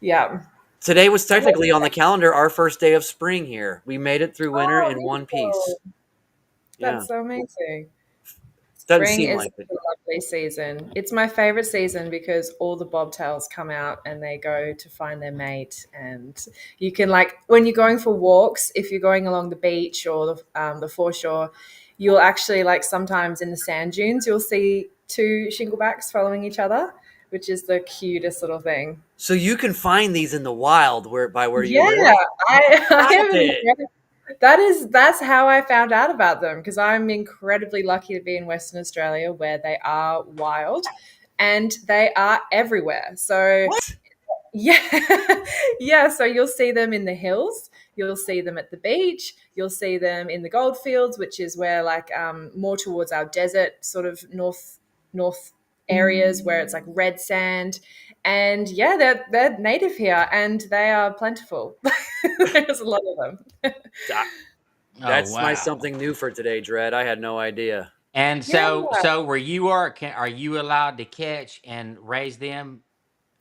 yeah. Today was technically on the calendar our first day of spring here. We made it through winter Oh, in one piece. beautiful. Yeah, That's so amazing. doesn't Spring seem is like it. a lovely season. It's my favorite season because all the bobtails come out and they go to find their mate. And you can, like, when you're going for walks, if you're going along the beach or the foreshore, you'll actually, like, sometimes in the sand dunes, you'll see two shinglebacks following each other, which is the cutest little thing. So you can find these in the wild where you Yeah, live. I Stop have an it. incredible. That's how I found out about them because I'm incredibly lucky to be in Western Australia where they are wild and they are everywhere. So What? yeah, yeah. So you'll see them in the hills, you'll see them at the beach, you'll see them in the goldfields, which is where like more towards our desert sort of north areas where it's like red sand. And yeah, they're native here and they are plentiful. There's a lot of them. Stop. Oh That's my wow! something new for today, Dred. I had no idea. And Yeah. so where you are, are you allowed to catch and raise them?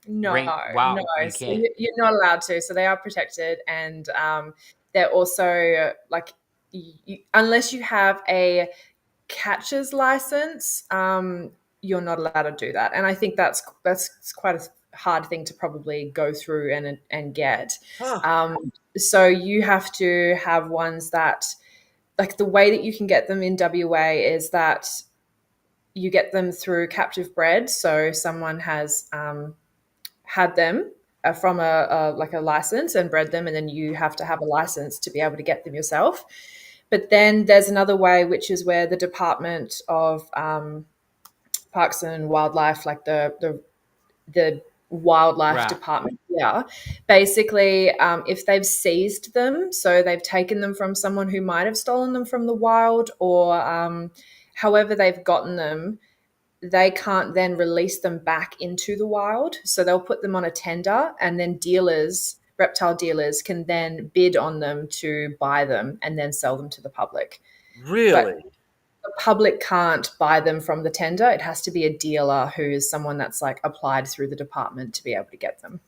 No, Bring no. wow, you So can't. you're not allowed to. So they are protected, and they're also like unless you have a catcher's license, you're not allowed to do that. And I think that's quite a hard thing to probably go through and get. Huh. So you have to have ones that, like, the way that you can get them in WA is that you get them through captive bred. So someone has had them from a license and bred them, and then you have to have a license to be able to get them yourself. But then there's another way, which is where the Department of Parks and Wildlife, like the wildlife Right. department here, basically, if they've seized them, so they've taken them from someone who might have stolen them from the wild, or however they've gotten them, they can't then release them back into the wild. So they'll put them on a tender, and then reptile dealers, can then bid on them to buy them and then sell them to the public. But Really? the public can't buy them from the tender. It has to be a dealer who is someone that's like applied through the department to be able to get them.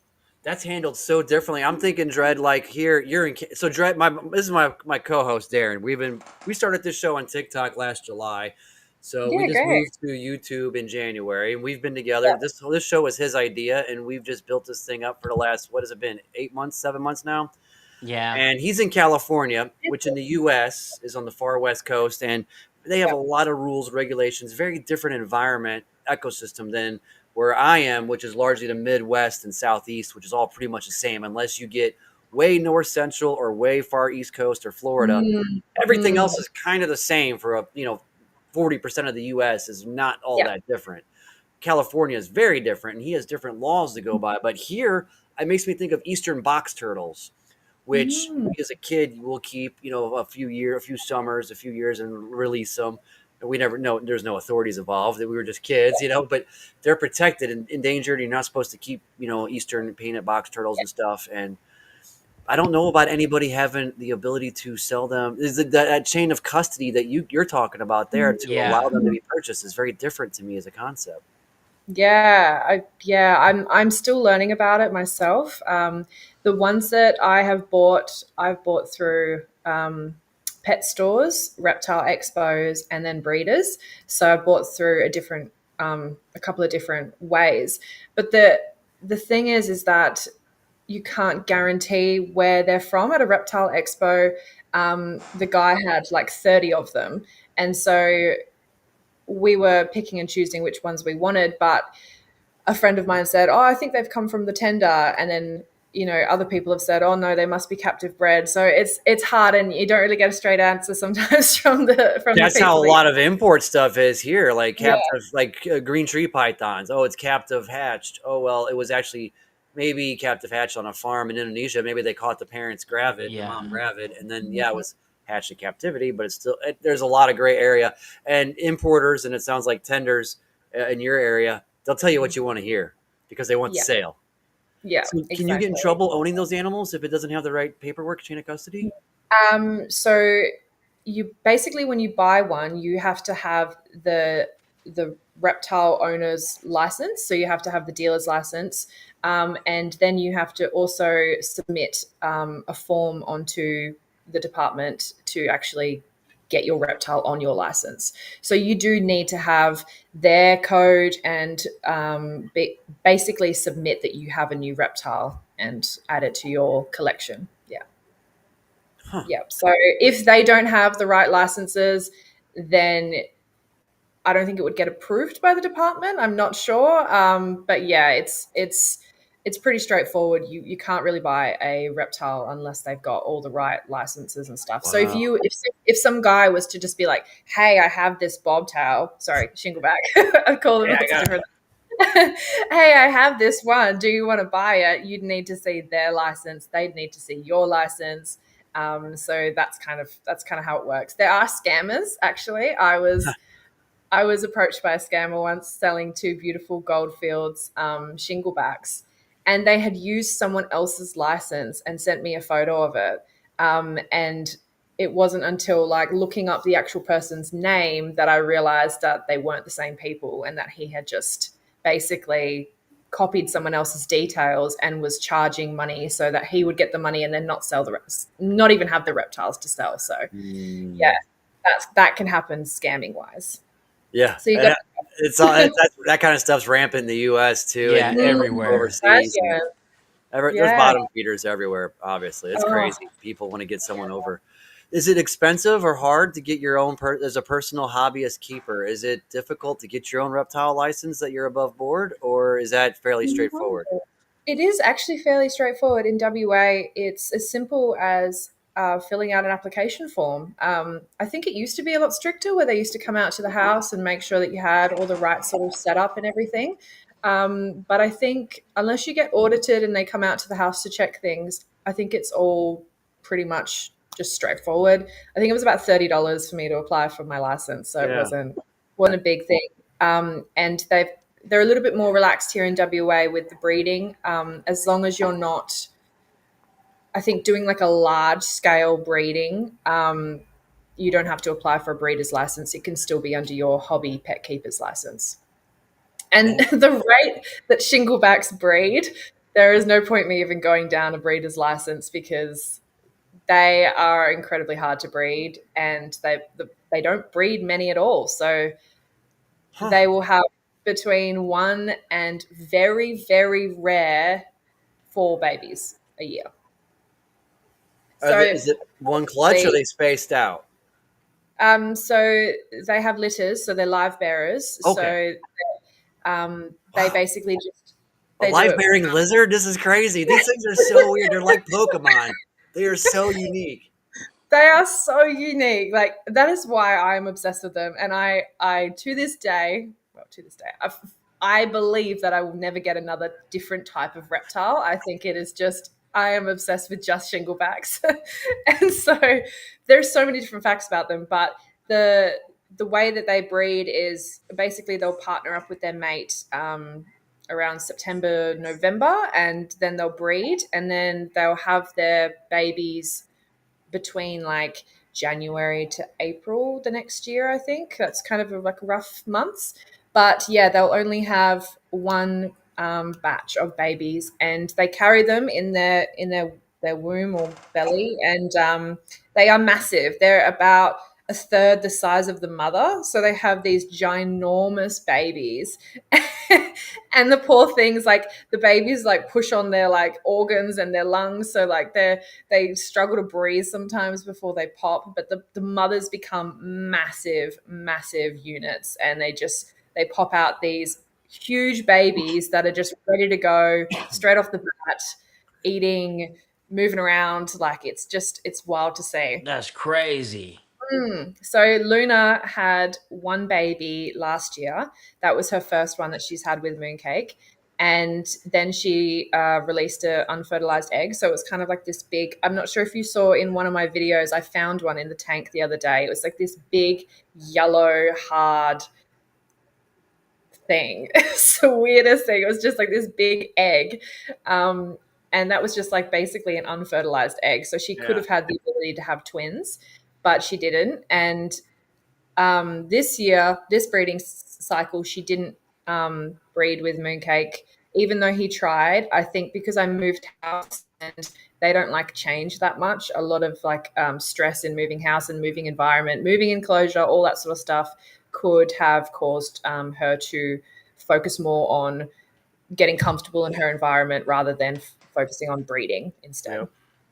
That's handled so differently. I'm thinking, Dred, like here, you're in. So, Dred, this is my co-host Darren. We started this show on TikTok last July, so we Yeah, just great. moved to YouTube in January, and we've been together. Yeah. This show was his idea, and we've just built this thing up for the last, what has it been, 8 months, 7 months now. Yeah. And he's in California, which in the U.S. is on the far west coast, and they have a Yeah. lot of rules, regulations, very different environment ecosystem than where I am, which is largely the Midwest and Southeast, which is all pretty much the same, unless you get way north central or way far East Coast or Florida. Mm, Everything mm, else is kind of the same for 40% of the U.S. is not all yeah. that different. California is very different, and he has different laws to go by. But here, it makes me think of Eastern box turtles, which Mm, we as a kid will keep, a few summers, a few years, and release them. And we never know. There's no authorities involved. That we were just kids, but they're protected and endangered. You're not supposed to keep, Eastern painted box turtles and stuff. And I don't know about anybody having the ability to sell them. Is it that chain of custody that you're talking about there mm, to allow Yeah. them to be purchased is very different to me as a concept. I'm still learning about it myself. The ones that I've bought through pet stores, reptile expos, and then breeders. So I bought through a couple of different ways. But the thing is that you can't guarantee where they're from. At a reptile expo, the guy had like 30 of them, and so we were picking and choosing which ones we wanted. But a friend of mine said, "Oh, I think they've come from the tender," and then other people have said, "Oh no, they must be captive bred." So it's hard, and you don't really get a straight answer sometimes from the That's how people a that. lot of import stuff is here, like Yeah, captive, like green tree pythons. Oh, it's captive hatched. Oh, well, it was actually maybe captive hatched on a farm in Indonesia. Maybe they caught the parents gravid, the Yeah. mom gravid, and then yeah, it was hatched in captivity. But it's still there's a lot of gray area, and importers, and it sounds like tenders in your area. They'll tell you what you want to hear because they want the yeah, sale. yeah, So, can you get in exactly. trouble owning those animals if it doesn't have the right paperwork, chain of custody? So you basically, when you buy one, you have to have the reptile owner's license. So you have to have the dealer's license, and then you have to also submit a form onto the department to actually get your reptile on your license. So you do need to have their code and basically submit that you have a new reptile and add it to your collection. Yeah. Huh. Yeah. So if they don't have the right licenses, then I don't think it would get approved by the department. I'm not sure. But yeah, it's pretty straightforward. You can't really buy a reptile unless they've got all the right licenses and stuff. So Wow. if some guy was to just be like, "Hey, I have this bobtail," sorry, shingleback. I call them Yeah, I lots of got. different. Hey, I have this one. Do you want to buy it? You'd need to see their license. They'd need to see your license. So that's kind of how it works. There are scammers. Actually, I was approached by a scammer once selling two beautiful Goldfields shinglebacks, and they had used someone else's license and sent me a photo of it. And it wasn't until like looking up the actual person's name that I realized that they weren't the same people and that he had just basically copied someone else's details and was charging money so that he would get the money and then not sell the rest, not even have the reptiles to sell. So yeah, Mm, that can happen scamming wise. yeah, So you got and it's all that kind of stuff's rampant in the U.S. too, Yeah, and everywhere. overseas, and yeah, there's yeah. bottom feeders everywhere. Obviously, it's Oh, crazy. People want to get someone over. Is it expensive or hard to get your own as a personal hobbyist keeper? Is it difficult to get your own reptile license that you're above board, or is that fairly no. straightforward? It is actually fairly straightforward. In WA, it's as simple as filling out an application form. I think it used to be a lot stricter where they used to come out to the house and make sure that you had all the right sort of setup and everything. But I think unless you get audited and they come out to the house to check things, I think it's all pretty much just straightforward. I think it was about $30 for me to apply for my license, so it Yeah. wasn't a big thing. And they're a little bit more relaxed here in WA with the breeding, as long as you're not, I think, doing like a large scale breeding. You don't have to apply for a breeder's license. It can still be under your hobby pet keeper's license. And And the rate that shinglebacks breed, there is no point me even going down a breeder's license because they are incredibly hard to breed and they don't breed many at all. So huh? they will have between one and very, very rare 4 babies a year. So, Is it one clutch or are they spaced out? so they have litters, so they're live bearers. Okay. So they Wow. basically just A they do live it. bearing lizard? This is crazy. These things are so weird. They're like Pokemon. They are so unique. They are so unique. Like that is why I'm obsessed with them. And I to this day, I believe that I will never get another different type of reptile. I think it is just I am obsessed with just shinglebacks, and so there's so many different facts about them. But the way that they breed is basically they'll partner up with their mate. Around September, November, and then they'll breed, and then they'll have their babies between like January to April the next year. I think that's kind of like rough months. But yeah, they'll only have one batch of babies, and they carry them in their womb or belly, and they are massive. They're about a third the size of the mother, so they have these ginormous babies. And the poor things, like the babies like push on their like organs and their lungs, so like they struggle to breathe sometimes before they pop, but the mothers become massive, massive units, and they pop out these huge babies that are just ready to go straight off the bat, eating, moving around. Like it's wild to see. That's crazy. So Luna had one baby last year. That was her first one that she's had with Mooncake. And then she released an unfertilized egg. So it was kind of like this big, I'm not sure if you saw in one of my videos, I found one in the tank the other day. It was like this big, yellow, hard thing. It's the weirdest thing. It was just like this big egg. And that was just like basically an unfertilized egg. So she could Yeah. have had the ability to have twins, but she didn't. And this year, this breeding cycle, she didn't breed with Mooncake, even though he tried. I think because I moved house and they don't like change that much. A lot of like stress in moving house and moving environment, moving enclosure, all that sort of stuff could have caused her to focus more on getting comfortable in her environment rather than focusing on breeding instead. Yep.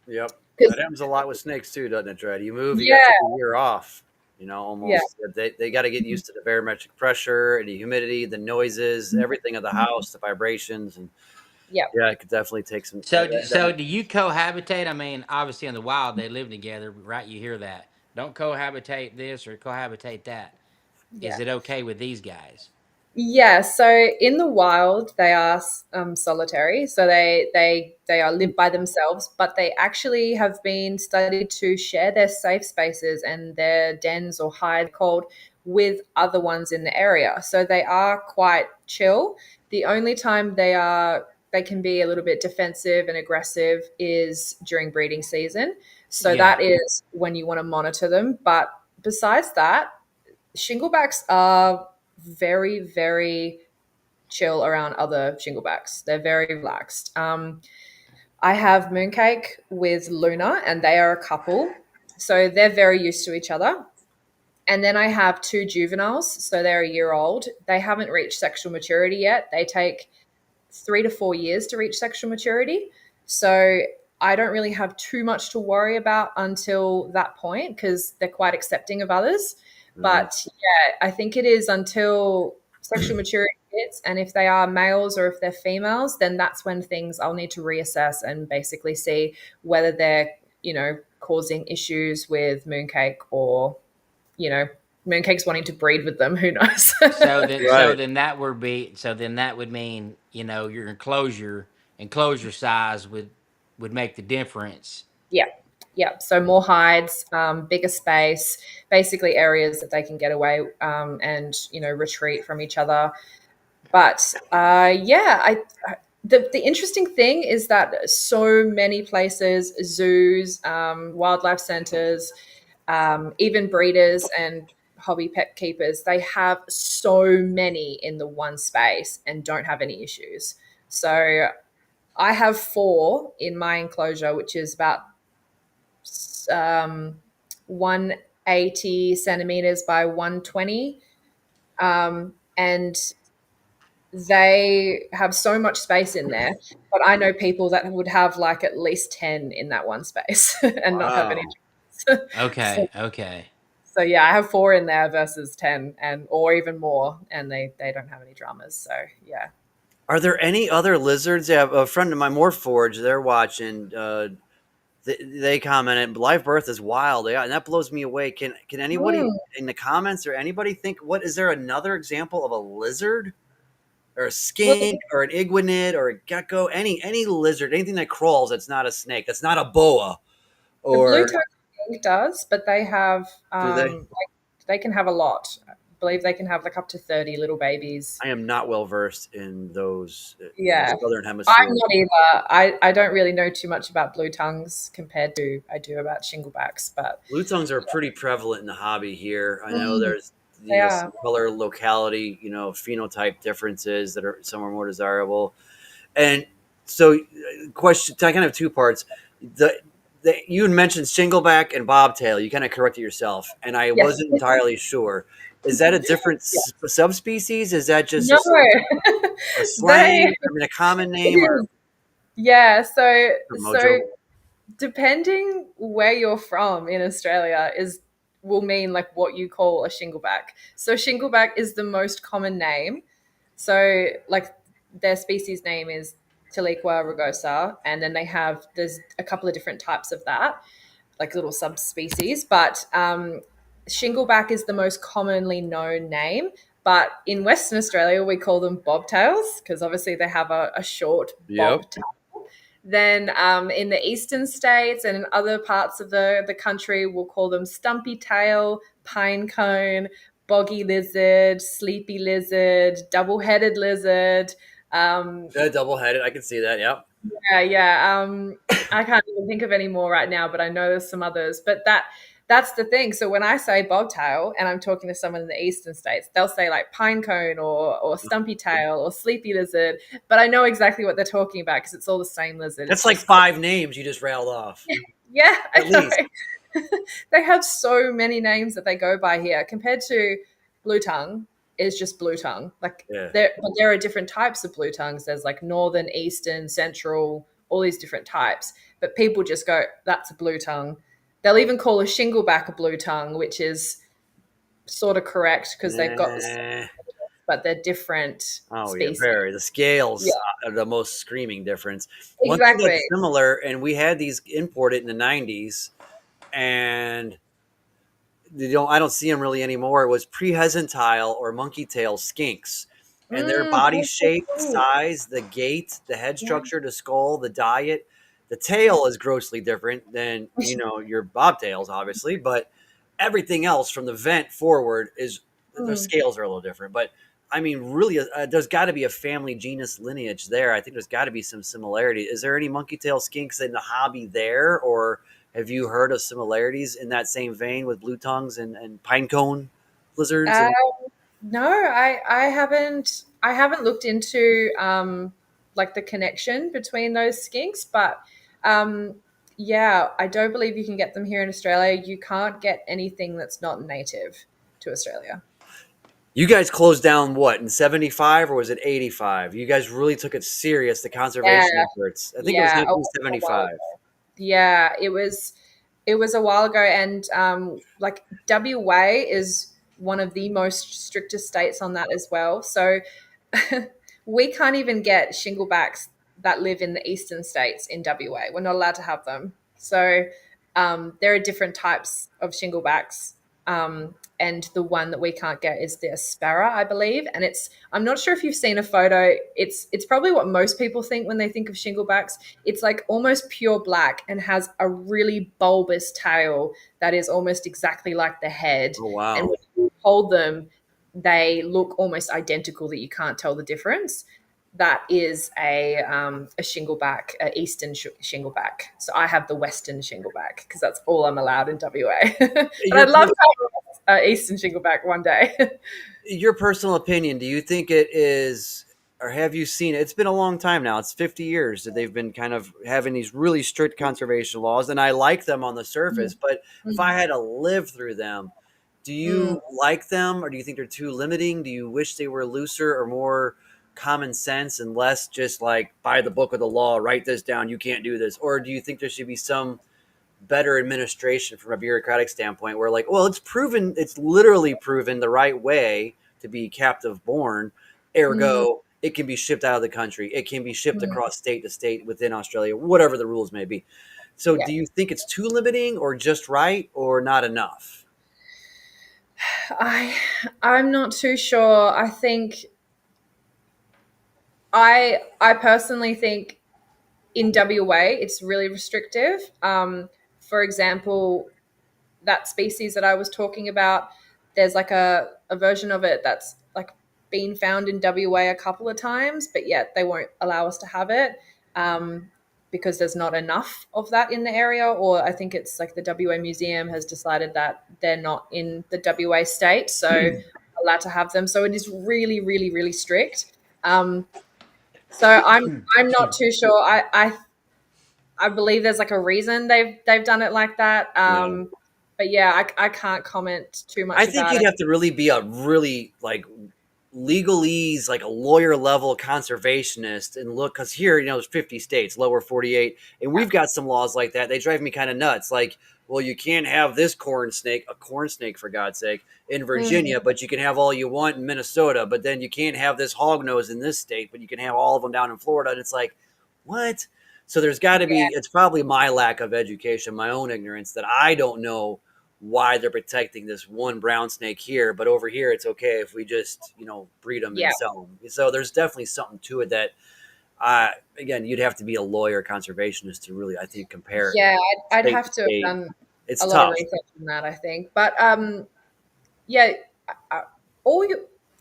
Yep. Because That happens a lot with snakes too, doesn't it, Dred? You move, you got to yeah, take a year off. yeah, Almost. They got to get used to the barometric pressure and the humidity, the noises, everything of the house, the vibrations, and yeah. yeah, it could definitely take some. So do you cohabitate? I mean, obviously in the wild they live together, right? You hear that. Don't cohabitate this or cohabitate that. Is Yeah. it okay with these guys? Yeah, so in the wild, they are solitary. So they are live by themselves, but they actually have been studied to share their safe spaces and their dens or hide cold with other ones in the area. So they are quite chill. The only time they can be a little bit defensive and aggressive is during breeding season. So Yeah. that is when you want to monitor them. But besides that, shinglebacks are very, very chill around other shinglebacks. They're very relaxed. I have Mooncake with Luna, and they are a couple. So they're very used to each other. And then I have two juveniles. So they're a year old. They haven't reached sexual maturity yet. They take 3 to 4 years to reach sexual maturity. So I don't really have too much to worry about until that point because they're quite accepting of others. Mm. But yeah, I think it is until sexual maturity hits. And if they are males or if they're females, then that's when things I'll need to reassess and basically see whether they're, causing issues with Mooncake or, you know, Mooncake's wanting to breed with them. Who knows? Right. So then that would mean, your enclosure size would make the difference. Yeah. Yeah. So more hides, bigger space, basically areas that they can get away and, retreat from each other. But yeah, the interesting thing is that so many places, zoos, wildlife centers, even breeders and hobby pet keepers, they have so many in the one space and don't have any issues. So I have four in my enclosure, which is about um, 180 centimeters by 120. And they have so much space in there, but I know people that would have like at least 10 in that one space and not have any Wow. jobs. so, Okay, okay. so yeah, I have four in there versus 10 and or even more, and they don't have any dramas. So yeah. Are there any other lizards? Yeah, a friend of mine, Morphforge, they're watching. They commented, "Live birth is wild." Yeah, and that blows me away. Can anybody Mm. in the comments or anybody think what is there another example of a lizard or a Well, skink or an iguanid or a gecko? Any lizard, anything that crawls that's not a snake, that's not a boa, the blue or toe does, but they have do they? like they can have a lot. I believe they can have like up to 30 little babies. I am not well versed in those in the Yeah. southern I'm hemisphere. not either. I don't really know too much about blue tongues compared to I do about shinglebacks, but Blue tongues are pretty prevalent in the hobby here. I know mm, there's they some are. color locality, phenotype differences that are some are more desirable. And so, question, I kind of have two parts. The, you had mentioned shingleback and bobtail. You kind of corrected yourself, and I Yes. wasn't entirely sure. Is that a different Yeah. subspecies? Is that just No. a they slang? I mean, a common it name or is. Yeah, so mojo? depending where you're from in Australia is will mean like what you call a shingleback. So shingleback is the most common name. So like their species name is Tiliqua rugosa, and then there's a couple of different types of that, like little subspecies. But shingleback is the most commonly known name. But in Western Australia, we call them bobtails because obviously they have a short Yep. bob. Then in the eastern states and in other parts of the country, we'll call them stumpy tail, pine cone, boggy lizard, sleepy lizard, double-headed lizard. Um, Yeah, double headed. I can see that. Yep. yeah, yeah. I can't even think of any more right now, but I know there's some others. But that's the thing. So when I say bobtail and I'm talking to someone in the eastern states, they'll say like pine cone or stumpy tail or sleepy lizard. But I know exactly what they're talking about because it's all the same lizard. That's It's like just five names you just railed off, yeah, at I know. least. They have so many names that they go by here compared to blue tongue is just blue tongue. Like Yeah. there are different types of blue tongues. There's like northern, eastern, central, all these different types. But people just go, that's a blue tongue. They'll even call a shingleback a blue tongue, which is sort of correct because they've got the same, Eh. but they're different Oh yeah, species. very. The Yeah, scales are the most screaming difference. One thing exactly. that's similar, and we had these imported in the '90s, and I don't see them really anymore. It was prehensile or monkey tail skinks, and their body Oh, so shape, the cool. size, the gait, the head Yeah. structure, the skull, the diet. The tail is grossly different than your bobtails, obviously, but everything else from the vent forward is the Mm. scales are a little different. But I mean, really, there's got to be a family genus lineage there. I think there's got to be some similarity. Is there any monkey tail skinks in the hobby there, or have you heard of similarities in that same vein with blue tongues and pinecone lizards? Uh, And no, I haven't. I haven't looked into like the connection between those skinks, but um, yeah, I don't believe you can get them here in Australia. You can't get anything that's not native to Australia. You guys closed down what in 75 or was it 85? You guys really took it serious, the Yeah, conservation efforts. I think it was yeah, a while 1975. ago. Yeah, it was a while ago, and like WA is one of the most strictest states on that as well. So we can't even get shinglebacks that live in the eastern states in WA. We're not allowed to have them. So there are different types of shinglebacks. And the one that we can't get is the Aspera, I believe. And I'm not sure if you've seen a photo. It's probably what most people think when they think of shinglebacks. It's like almost pure black and has a really bulbous tail that is almost exactly like the head. Oh And wow. when you hold them, they look almost identical that you can't tell the difference. That is a shingleback, a eastern shingleback. So I have the western shingleback because that's all I'm allowed in WA. But Your I'd love to pers- have an eastern shingleback one day. your personal opinion, do you think it is, or have you seen it? It's been a long time now. It's 50 years that they've been kind of having these really strict conservation laws, and I like them on the surface. Mm, But if I mm, had to live through them, do mm. you like them, or do you think they're too limiting? Do you wish they were looser or more common sense and less just like by the book of the law, write this down, you can't do this? Or do you think there should be some better administration from a bureaucratic standpoint where like, well, it's literally proven the right way to be captive born, Mm, ergo it can be shipped out of the country, it can be shipped mm. across state to state within Australia, whatever the rules may be. So Yeah. do you think it's too limiting or just right or not enough? I I'm not too sure. I personally think in WA it's really restrictive. For example, that species that I was talking about, there's like a version of it that's like been found in WA a couple of times, but yet they won't allow us to have it um, because there's not enough of that in the area. Or I think it's like the WA Museum has decided that they're not in the WA state, so allowed to have them. So it is really, really, really strict. Um, so I'm not too sure. I believe there's like a reason they've done it like that. Yeah. But yeah, I can't comment too I much think about you'd it. have to really be a really like legalese, like a lawyer level conservationist, and look, because here, there's 50 states, lower 48, and Yeah. we've got some laws like that. They drive me kind of nuts. Like, well, you can't have this a corn snake for God's sake, in Mm, Virginia, but you can have all you want in Minnesota. But then you can't have this hog nose in this state, but you can have all of them down in Florida. And it's like, what? So there's got to be, yeah, it's probably my lack of education, my own ignorance that I don't know why they're protecting this one brown snake here, but over here it's okay if we just breed them yeah, and sell them. So there's definitely something to it that again, you'd have to be a lawyer conservationist to really, I think, compare yeah. I'd state to have to have state. done It's a lot of tough. research on that, I think. But yeah, uh, all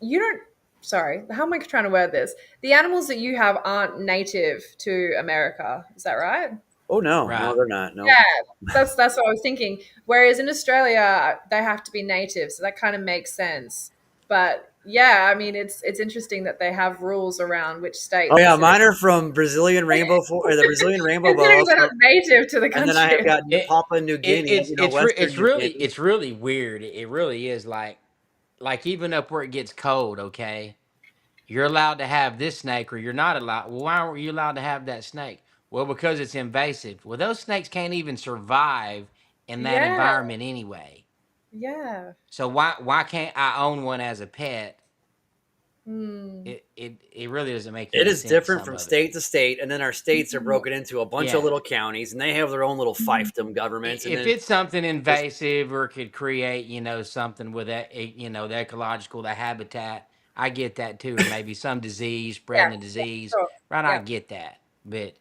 you don't. Sorry, how am I trying to word this? The animals that you have aren't native to America. Is that right? Oh no, no, Right. they're not. No. Yeah, that's what I was thinking. Whereas in Australia, they have to be native, so that kind of makes sense. But yeah, I mean, it's interesting that they have rules around which Oh state yeah, this is. mine are from Brazilian or the Brazilian rainbow Considering boa they're from, not native to the and then I have country. got It, Papua New Guinea, Western it's New really Guinea. weird. It really is like even up where it gets cold. Okay, you're allowed to have this snake, or you're not allowed. Well, why aren't you allowed to have that snake? Well, because it's invasive. Well, those snakes can't even survive in that Yeah, environment anyway. yeah. So why can't I own one as a pet? Hmm. It really doesn't make It any is sense. different Some from of it. state to state, and then our states are broken into a bunch of Yeah. little counties, and they have their own little fiefdom governments, and If then it's something just invasive or could create, something with that, the ecological, the habitat, I get that too. Or maybe some disease, Yeah, spreading a disease, sure. right? I Yeah. get that. But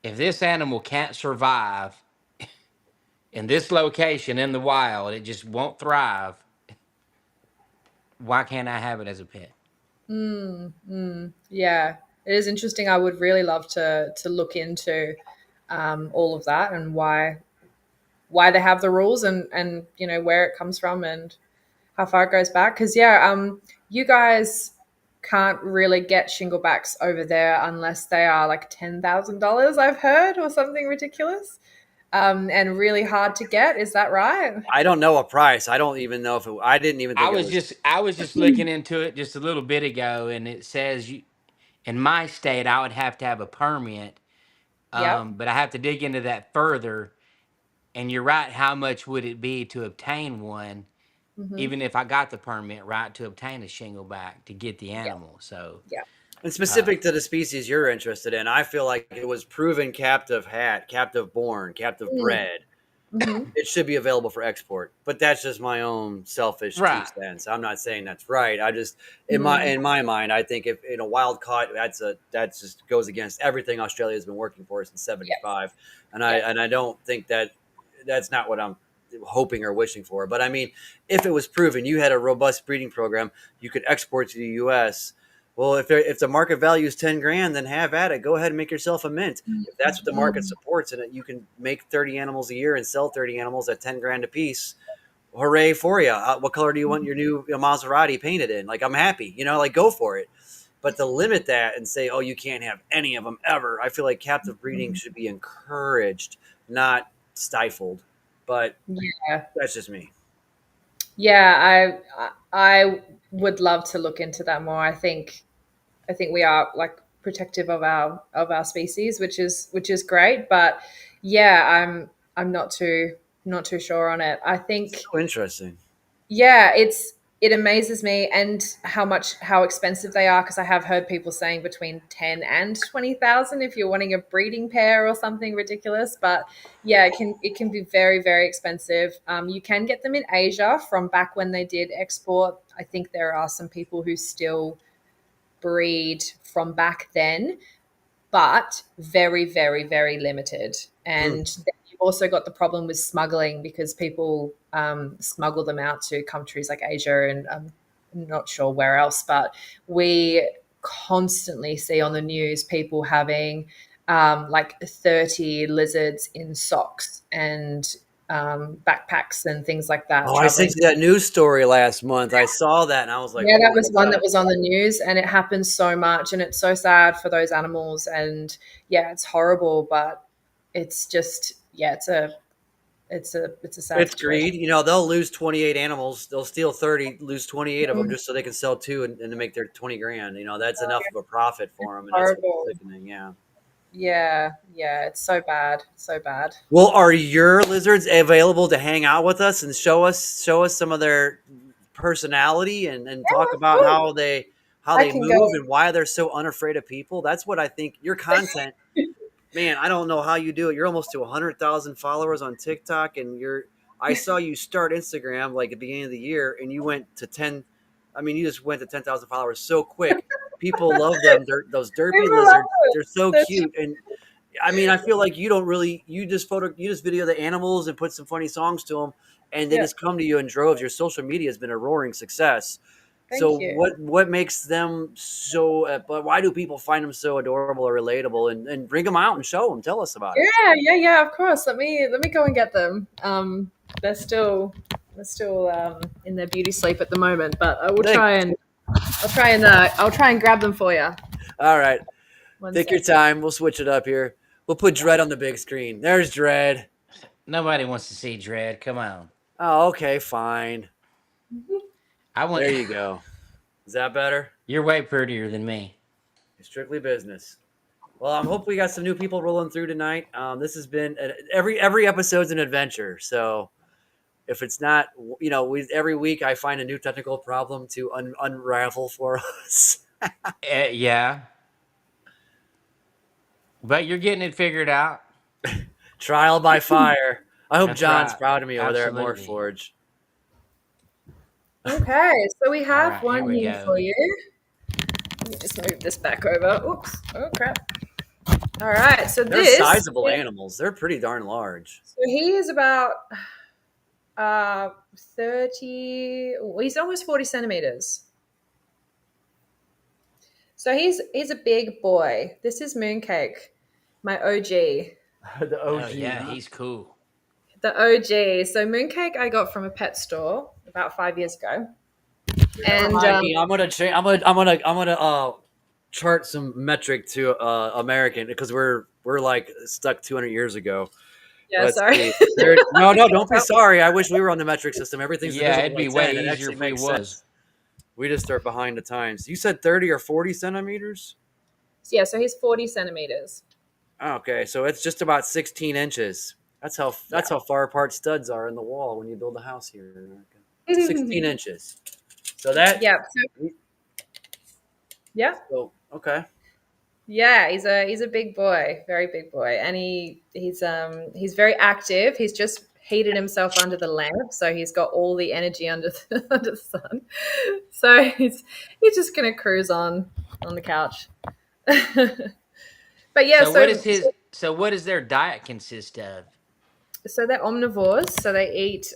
if this animal can't survive in this location in the wild, it just won't thrive. Why can't I have it as a pet? Mm, mm, yeah. It is interesting. I would really love to look into all of that and why they have the rules and where it comes from and how far it goes back. Because yeah, you guys can't really get shinglebacks over there unless they are like $10,000, I've heard, or something ridiculous, and really hard to get. Is that right? I don't know a price. I don't even know if it, I didn't even think it was. I was just looking into it just a little bit ago, and it says you in my state I would have to have a permit, Yep. but I have to dig into that further. And you're right. How much would it be to obtain one, Mm-hmm. even if I got the permit, right, to obtain a shingleback to get the Yep. animal? So, Yep. And uh, specific to the species you're interested in, I feel like it was proven captive hat, captive born, captive bred. Mm-hmm. It should be available for export. But that's just my own selfish two right, cents. I'm not saying that's right. I just Mm-hmm. in my mind, I think if in a wild caught, that just goes against everything Australia has been working for since Yep. '75, Yep. and I don't think that's not what I'm hoping or wishing for. But I mean, if it was proven you had a robust breeding program, you could export to the U.S. Well, if the market value is 10 grand, then have at it. Go ahead and make yourself a mint. If that's what the market Mm-hmm. supports, and you can make 30 animals a year and sell 30 animals at 10 grand a piece, hooray for you. What color do you want your new Maserati painted in? Like, I'm happy, like, go for it. But to limit that and say, oh, you can't have any of them ever, I feel like captive breeding should be encouraged, not stifled. But Yeah. that's just me. Yeah, I would love to look into that more. I think we are like protective of our species, which is great. But yeah, I'm not too sure on it. I think So interesting. yeah, it amazes me and how expensive they are, because I have heard people saying between 10 and 20,000 if you're wanting a breeding pair or something ridiculous. But yeah, it can be very, very expensive. You can get them in Asia from back when they did export. I think there are some people who still breed from back then, but very, very, very limited. Hmm. And then you've also got the problem with smuggling, because people smuggle them out to countries like Asia and I'm not sure where else, but we constantly see on the news people having like 30 lizards in socks and backpacks and things like that Oh, I sent traveling. you that news story last month. I saw that and I was like, Yeah, that oh was my one that God. was on the news, and it happens so much, and it's so sad for those animals. And yeah, it's horrible, but it's just yeah, it's a sad It's situation. greed. They'll lose 28 animals. They'll steal 30, lose 28 of them Mhm. just so they can sell two and to make their 20 grand. That's enough of a profit for them. And that's what's Horrible. sickening. Yeah. Yeah, yeah, it's so bad, so bad. Well, are your lizards available to hang out with us and show us some of their personality and talk Yeah, of about course. how they I can go. move and why they're so unafraid of people? That's what I think your content. Man, I don't know how you do it. You're almost to 100,000 followers on TikTok, and I saw you start Instagram like at the beginning of the year, and you went to 10. I mean, you just went to 10,000 followers so quick. People love them. Those derpy People love lizards. it. They're so They're cute, and I mean, I feel like you don't really. You just video the animals and put some funny songs to them, and they yeah, just come to you in droves. Your social media has been a roaring success. So thank you. what makes them so? But why do people find them so adorable or relatable? And bring them out and show them. Tell us about it. Yeah, yeah, yeah, of course. Let me go and get them. They're still in their beauty sleep at the moment, but I will Thank, I'll try and grab them for you. all right, One take your sec. time. We'll switch it up here. We'll put Yeah. Dread on the big screen. There's Dread. nobody wants to see Dread. Come on, Oh, okay, fine. I want. There you go. Is that better? You're way prettier than me. Strictly business. Well, I hope we got some new people rolling through tonight. This has been every episode's an adventure. So if it's not, every week I find a new technical problem to unravel for us. Yeah, but you're getting it figured out. Trial by fire. I hope That's John's right. proud of me over there at Absolutely. Morphforge. Okay, so we All have right, here one we here go. for you. Let me just move this back over. Oops. Oh crap. All right. So They're this. sizable animals. They're pretty darn large. So he is about 30. Well, he's almost 40 centimeters. So he's a big boy. This is Mooncake, my OG. The Oh OG, yeah, huh? he's cool. The OG. So Mooncake I got from a pet store about 5 years ago. Never And mind me. I'm gonna change. I'm gonna chart some metric to American because we're like stuck 200 years ago. yeah, Let's sorry. see. There, no, no, don't be sorry. I wish we were on the metric system. Everything's Yeah, divisible it'd by be 10. way It easier actually if we makes was. sense. We just are behind the times. You said 30 or 40 centimeters? Yeah, so he's 40 centimeters. Okay, so it's just about 16 inches. Yeah. That's how far apart studs are in the wall when you build a house here in America. 16 inches. So that Yeah. So, yeah. so okay. Yeah, he's a big boy, very big boy, and he's very active. He's just heated himself under the lamp, so he's got all the energy under under the sun. So he's just gonna cruise on the couch. But yeah, So what is so his? So what does their diet consist of? so they're omnivores, so they eat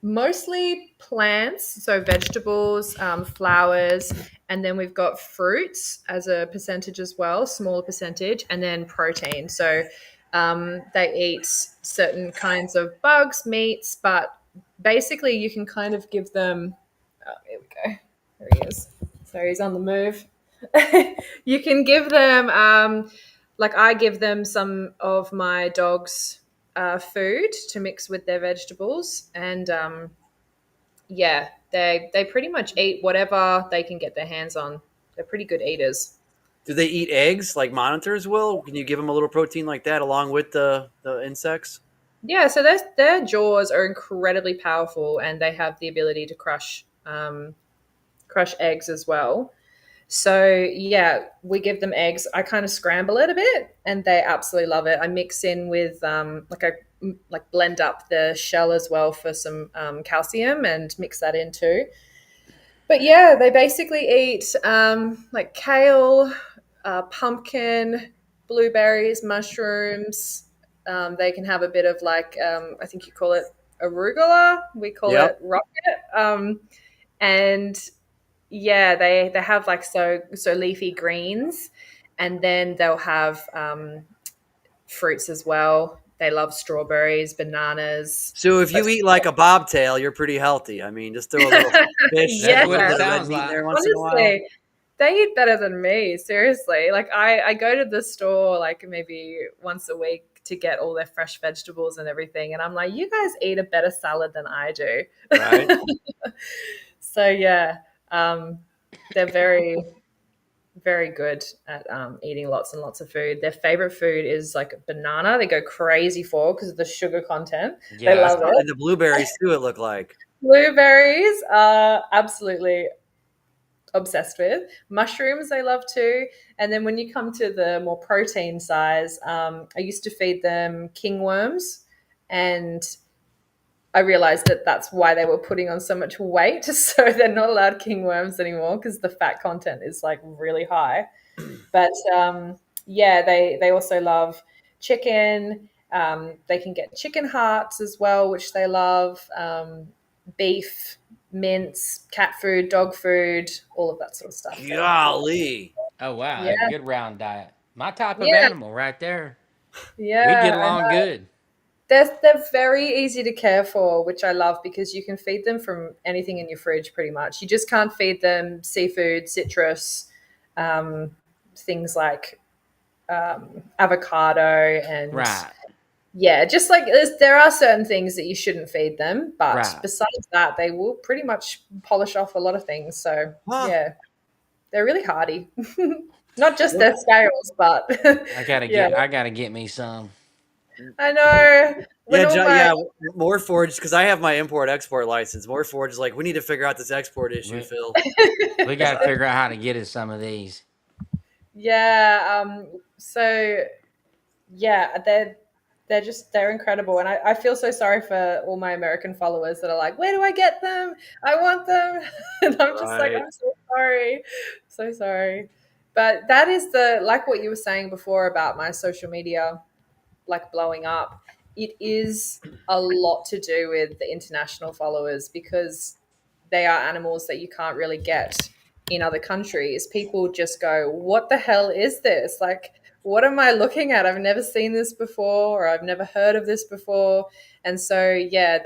mostly plants, so vegetables, flowers, and then we've got fruits as a percentage as well, smaller percentage, and then protein. So they eat certain kinds of bugs, meats, but basically you can kind of give them. Oh, here we go. There he is. So he's on the move. You can give them, like I give them some of my dog's food to mix with their vegetables, and yeah, they pretty much eat whatever they can get their hands on. They're pretty good eaters. Do they eat eggs like monitors will? Can you give them a little protein like that along with the insects? Yeah, so their jaws are incredibly powerful, and they have the ability to crush eggs as well. So yeah, we give them eggs. I kind of scramble it a bit, and they absolutely love it. I mix in with like blend up the shell as well for some calcium and mix that in too. But yeah, they basically eat like kale, pumpkin, blueberries, mushrooms. They can have a bit of like I think you call it arugula. We call Yep. it rocket. And yeah, they have like so leafy greens, and then they'll have fruits as well. They love strawberries, bananas. So if But you eat like a bobtail, you're pretty healthy. I mean, just throw a little fish and That's a what little it bit of yeah, red sounds meat in like. there once in a while. honestly, they eat better than me. Seriously, like I go to the store like maybe once a week to get all their fresh vegetables and everything, and I'm like, you guys eat a better salad than I do. Right? So yeah, um, they're very good at eating lots and lots of food. Their favorite food is like banana. They go crazy for because of the sugar content. They I Yeah. love saw it. and the blueberries too, it looked like. Blueberries are absolutely obsessed with. Mushrooms they love too. And then when you come to the more protein size, I used to feed them king worms, and I realized that that's why they were putting on so much weight. So they're not allowed king worms anymore because the fat content is like really high. But yeah, they also love chicken. They can get chicken hearts as well, which they love. Beef, mince, cat food, dog food, all of that sort of stuff. They love. Golly. Oh wow, Yeah, a good round diet. My type of yeah, animal right there. We'd get yeah. I along know. good. They're very easy to care for, which I love because you can feed them from anything in your fridge pretty much. You just can't feed them seafood, citrus, um, things like avocado and Right. yeah, just like there are certain things that you shouldn't feed them, but Right. besides that, they will pretty much polish off a lot of things. So Huh. yeah, they're really hardy. Not just What? their scales, but yeah, I gotta get me some. I know. When Yeah, all my yeah, more forge because I have my import export license. More forge is like we need to figure out this export issue, We, Phil. we 'Cause gotta figure out how to get us some of these. yeah, so yeah, they're incredible, and I feel so sorry for all my American followers that are like, where do I get them? I want them, and I'm just like, right. I'm so sorry, so sorry. But that is the like what you were saying before about my social media like blowing up. It is a lot to do with the international followers because they are animals that you can't really get in other countries. People just go, what the hell is this? Like, what am I looking at? I've never seen this before, or I've never heard of this before. And so, yeah,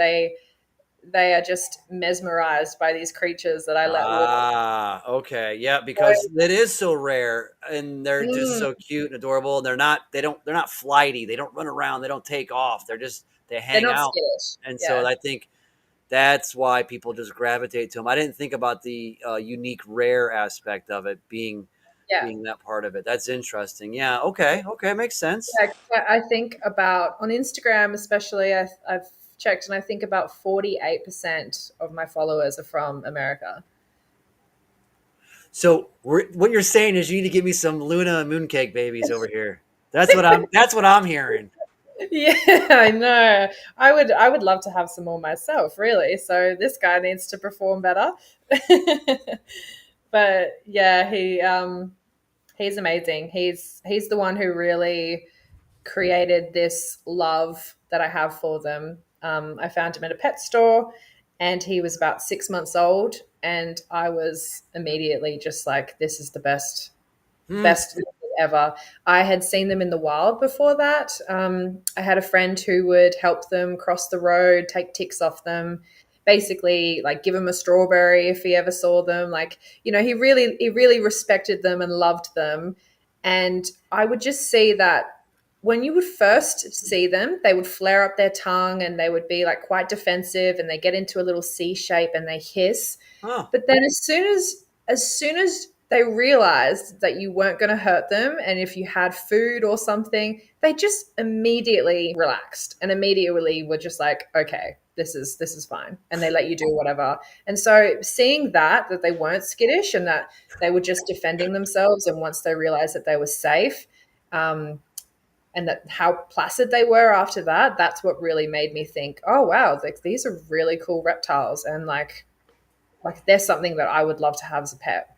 they are just mesmerized by these creatures that I let walk. Ah, okay. Yeah, because it is so rare and they're just Mm, so cute and adorable. And they're not flighty. They don't run around. They don't take off. They they're hang not out. skittish. And so Yeah. I think that's why people just gravitate to them. I didn't think about the unique rare aspect of it Yeah. being that part of it. That's interesting. Yeah. Okay. Okay. Makes sense. Yeah, 'cause I think about on Instagram, especially, I've checked, and I think about 48% of my followers are from America. So what you're saying is you need to give me some Luna and Mooncake babies over here. That's what I'm hearing. Yeah, I know. I would love to have some more myself, really. So this guy needs to perform better. But yeah, he's amazing. He's the one who really created this love that I have for them. I found him at a pet store, and he was about 6 months old, and I was immediately just like, "This is the Hmm. best ever." I had seen them in the wild before that. I had a friend who would help them cross the road, take ticks off them, basically like give them a strawberry if he ever saw them. Like, he really respected them and loved them. And I would just see that when you would first see them, they would flare up their tongue and they would be like quite defensive, and they get into a little C shape and they hiss. Huh. But then as soon as they realized that you weren't going to hurt them, and if you had food or something, they just immediately relaxed and immediately were just like, okay, this is fine, and they let you do whatever. And so seeing that they weren't skittish and that they were just defending themselves, and once they realized that they were safe, um, and that how placid they were after that, that's what really made me think, oh wow, like these are really cool reptiles, and like they're something that I would love to have as a pet.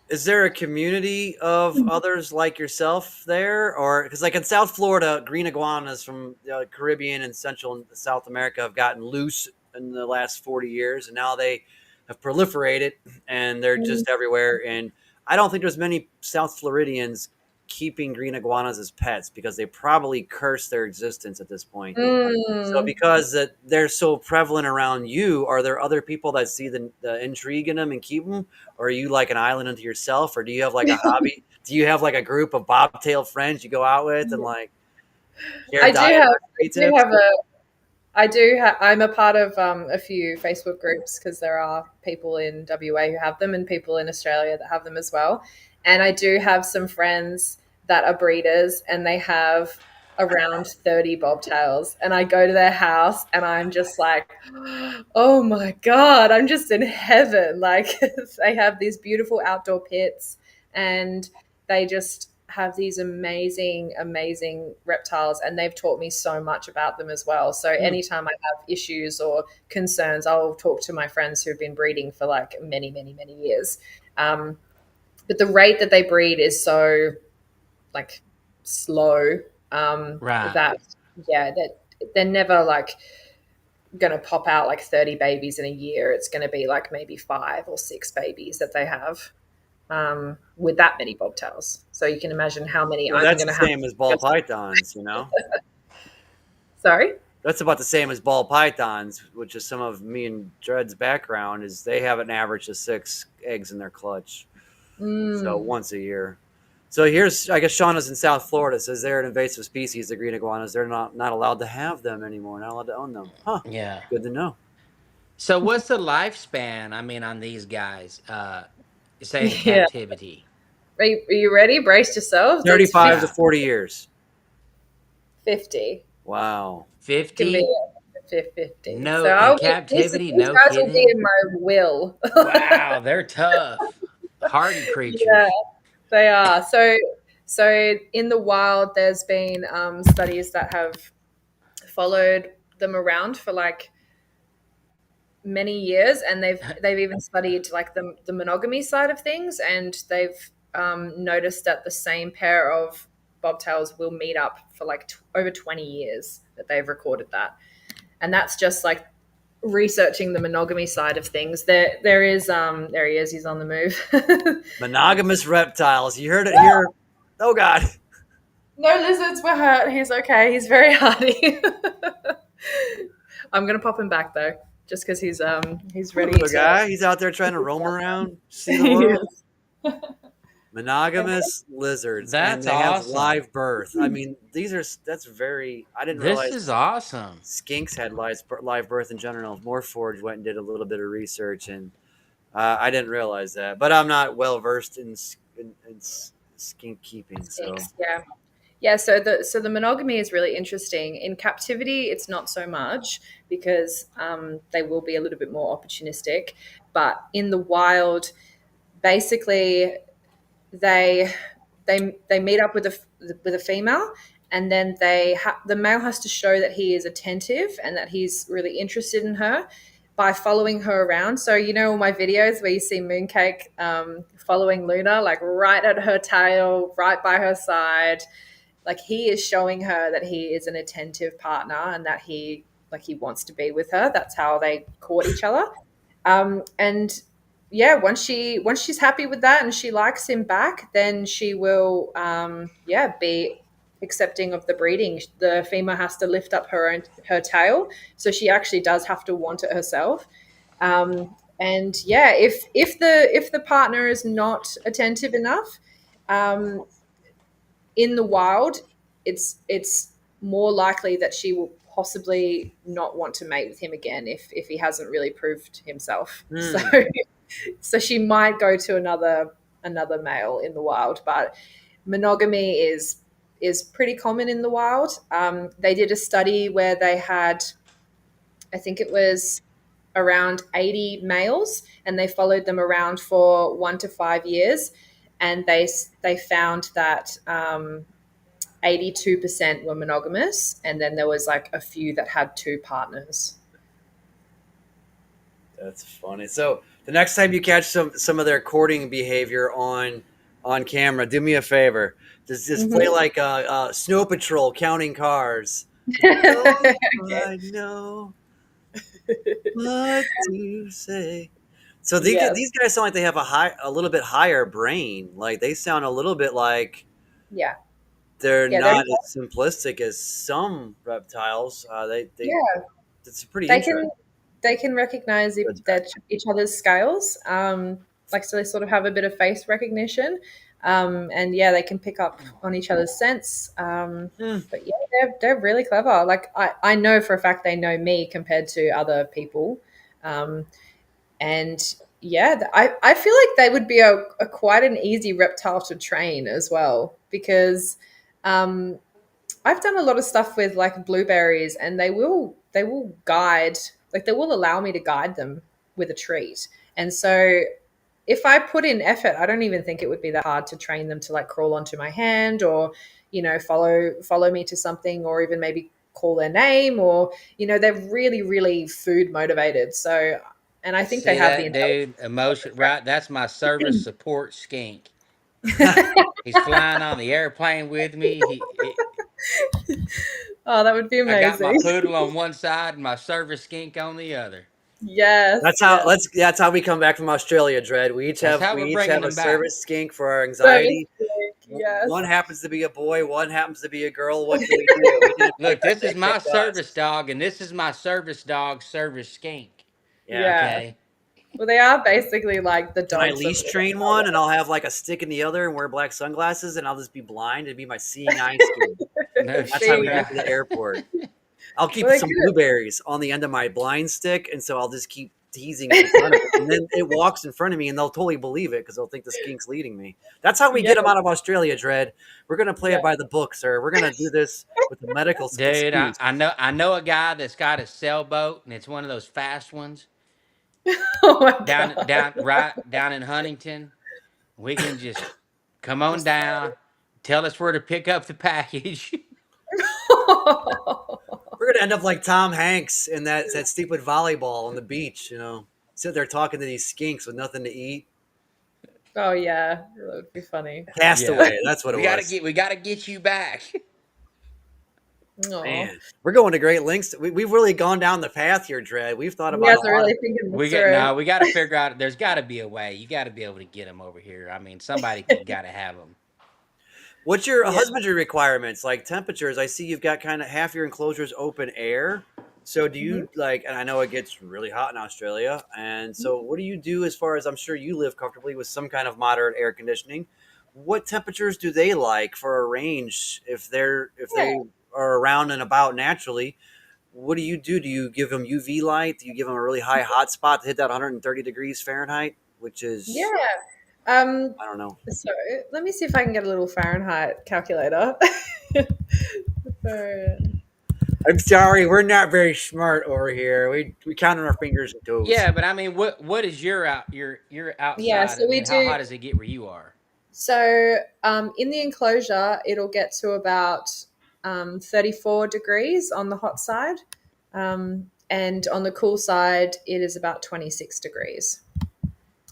Is there a community of others like yourself there, or because like in South Florida, green iguanas from the Caribbean and Central and South America have gotten loose in the last 40 years, and now they have proliferated and they're just everywhere. And I don't think there's many South Floridians keeping green iguanas as pets because they probably curse their existence at this point. So Mm. because that they're so prevalent around you, are there other people that see the intrigue in them and keep them? Or are you like an island unto yourself? Or do you have like a hobby? Do you have like a group of bobtail friends you go out with and like share I do diet have, I do tips? have a, I do. I'm a part of a few Facebook groups because there are people in WA who have them and people in Australia that have them as well. And I do have some friends that are breeders, and they have around 30 bobtails. And I go to their house and I'm just like, oh my God, I'm just in heaven. Like they have these beautiful outdoor pits, and they just have these amazing, amazing reptiles, and they've taught me so much about them as well. So Hmm. anytime I have issues or concerns, I'll talk to my friends who've been breeding for like many, many, many years. Um, but the rate that they breed is so like slow, Right. that yeah, that they're never like going to pop out like 30 babies in a year. It's going to be like maybe 5 or 6 babies that they have, with that many bobtails. So you can imagine how many Well, I'm that's going the to have. same as ball pythons, you know? Sorry. That's about the same as ball pythons, which is some of me and Dred's background, is they have an average of 6 eggs in their clutch. So Mm. once a year. So here's, I guess Shauna's in South Florida. Says they're an invasive species, the green iguanas. They're not allowed to have them anymore. Not allowed to own them. Huh? Yeah. Good to know. So what's the lifespan? I mean, on these guys, say in Yeah. captivity, Are you ready? Brace yourselves. It's 35 to yeah, 40 years. 50. Wow. Can be 50. 50. So No, in these captivity, these no guys will be kidding. in my will. Wow, they're tough, hardy Yeah, creatures. they are. So in the wild, there's been studies that have followed them around for like many years, and they've even studied like the monogamy side of things, and they've noticed that the same pair of bobtails will meet up for like over 20 years, that they've recorded that. And that's just like researching the monogamy side of things. There he is, he's on the move. Monogamous reptiles. You heard it here. Oh God. No lizards were hurt. He's okay. He's very hardy. I'm gonna pop him back though, just because he's Poor ready little to. guy. He's out there trying to roam around, see the He world. is. Monogamous lizards, and That's they have awesome. live birth. I mean, that's very. I didn't This realize is awesome. skinks had live birth in general. Morforge went and did a little bit of research, and I didn't realize that. But I'm not well versed in skink keeping, so. Skinks, yeah. Yeah, so the monogamy is really interesting. In captivity, it's not so much because they will be a little bit more opportunistic. But in the wild, basically, they they meet up with a female, and then the male has to show that he is attentive and that he's really interested in her by following her around. So all my videos where you see Mooncake following Luna, like right at her tail, right by her side, like he is showing her that he is an attentive partner and that he wants to be with her. That's how they court each other. And yeah, once she's happy with that and she likes him back, then she will be accepting of the breeding. The female has to lift up her tail, so she actually does have to want it herself. And yeah, if the partner is not attentive enough, um, in the wild, it's more likely that she will possibly not want to mate with him again if he hasn't really proved himself. So Hmm. so she might go to another male in the wild, but monogamy is pretty common in the wild. They did a study where they had, I think it was around 80 males, and they followed them around for 1 to 5 years, and they found that 82% were monogamous, and then there was like a few that had two partners. That's funny. So the next time you catch some of their courting behavior on camera, do me a favor. Just play Mm-hmm. like Snow Patrol counting cars. Don't I know what to say? So Yes. these guys sound like they have a little bit higher brain. Like they sound a little bit like Yeah. they're Yeah. They're not as simplistic as some reptiles. They yeah. it's pretty They interesting. can they can recognize Good their, fact. each other's scales. Like so, they sort of have a bit of face recognition, and yeah, they can pick up on each other's scents. Hmm. But yeah, they're really clever. Like I know for a fact they know me compared to other people, um, and yeah, I feel like they would be a quite an easy reptile to train as well because um, I've done a lot of stuff with like blueberries, and they will guide, like they will allow me to guide them with a treat. And so if I put in effort, I don't even think it would be that hard to train them to like crawl onto my hand or follow me to something, or even maybe call their name, or they're really really food motivated. So, and I think they See have the that intelligence dude? Emotion, right? That's my service support skink. to train. He's flying on the airplane with me. Oh, that would be I got my amazing. poodle on one side and my service skink on the other. Yes, yes. That's how we come back from Australia, Dread. That's how We we're each bringing have a them back. service skink for our Service anxiety. work, One yes. happens to be a boy, one happens to be a girl. What can we do? We need to pick Look, this is they my pick service us. dog, and this is my service dog, service skink. Yeah. Yeah. Okay. Well, they are basically like the Can I dogs of leash the train reptile one and world. I'll have like a stick in the other and wear black sunglasses and I'll just be blind and be my seeing eye skin. No That's how shit, Seeing we eye. get to the right? airport. I'll keep Well, they're some good. blueberries on the end of my blind stick, and so I'll just keep teasing it in front of it, and then it walks in front of me, and they'll totally believe it because they'll think the skink's leading me. That's how we Yeah, get them out of Australia, Dread. We're gonna play yeah. it by the book, sir. We're gonna do this with a medical Dude, excuse. I know a guy that's got a sailboat, and it's one of those fast ones Oh my god. down in Huntington. We can just come on Just down, tell us where to pick up the package. We're gonna end up like Tom Hanks in that stupid volleyball on the beach. Sit there talking to these skinks with nothing to eat. Oh yeah, that would be funny. Yeah, Castaway. That's what it was. we gotta get you back. Oh, Man, we're going to great lengths. We've really gone down the path here, Dread. We've thought you about guys a are lot of. really thinking We this get through. no. We got to figure out. There's got to be a way. You got to be able to get them over here. I mean, got to have them. What's your Yeah. husbandry requirements, like temperatures? I see you've got kind of half your enclosures open air. So do Mhm. you like, and I know it gets really hot in Australia, and so what do you do as far as I'm sure you live comfortably with some kind of moderate air conditioning? What temperatures do they like for a range if Yeah. they are around and about naturally? What do you do? Do you give them UV light? Do you give them a really high hot spot to hit that 130 degrees Fahrenheit, which Yeah. is Um, I don't know. so let me see if I can get a little Fahrenheit calculator. So, I'm sorry, we're not very smart over here. We count on our fingers and toes. Yeah, but I mean, what is your yeah, outside? so I we mean, how do. hot does it get where you are? So in the enclosure, it'll get to about 34 degrees on the hot side. And on the cool side, it is about 26 degrees.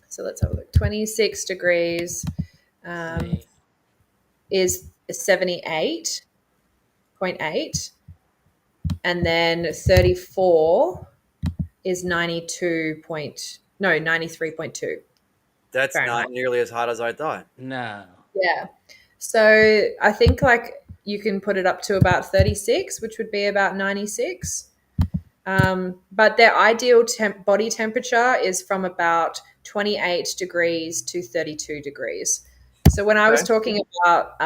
So let's have a look. 26 degrees um, See, is 78.8. And then 34 is 93.2 That's Fahrenheit. not nearly as hot as I thought. no, Yeah. So I think like you can put it up to about 36, which would be about 96. But their ideal body temperature is from about 28 degrees to 32 degrees. So when I was Okay. talking about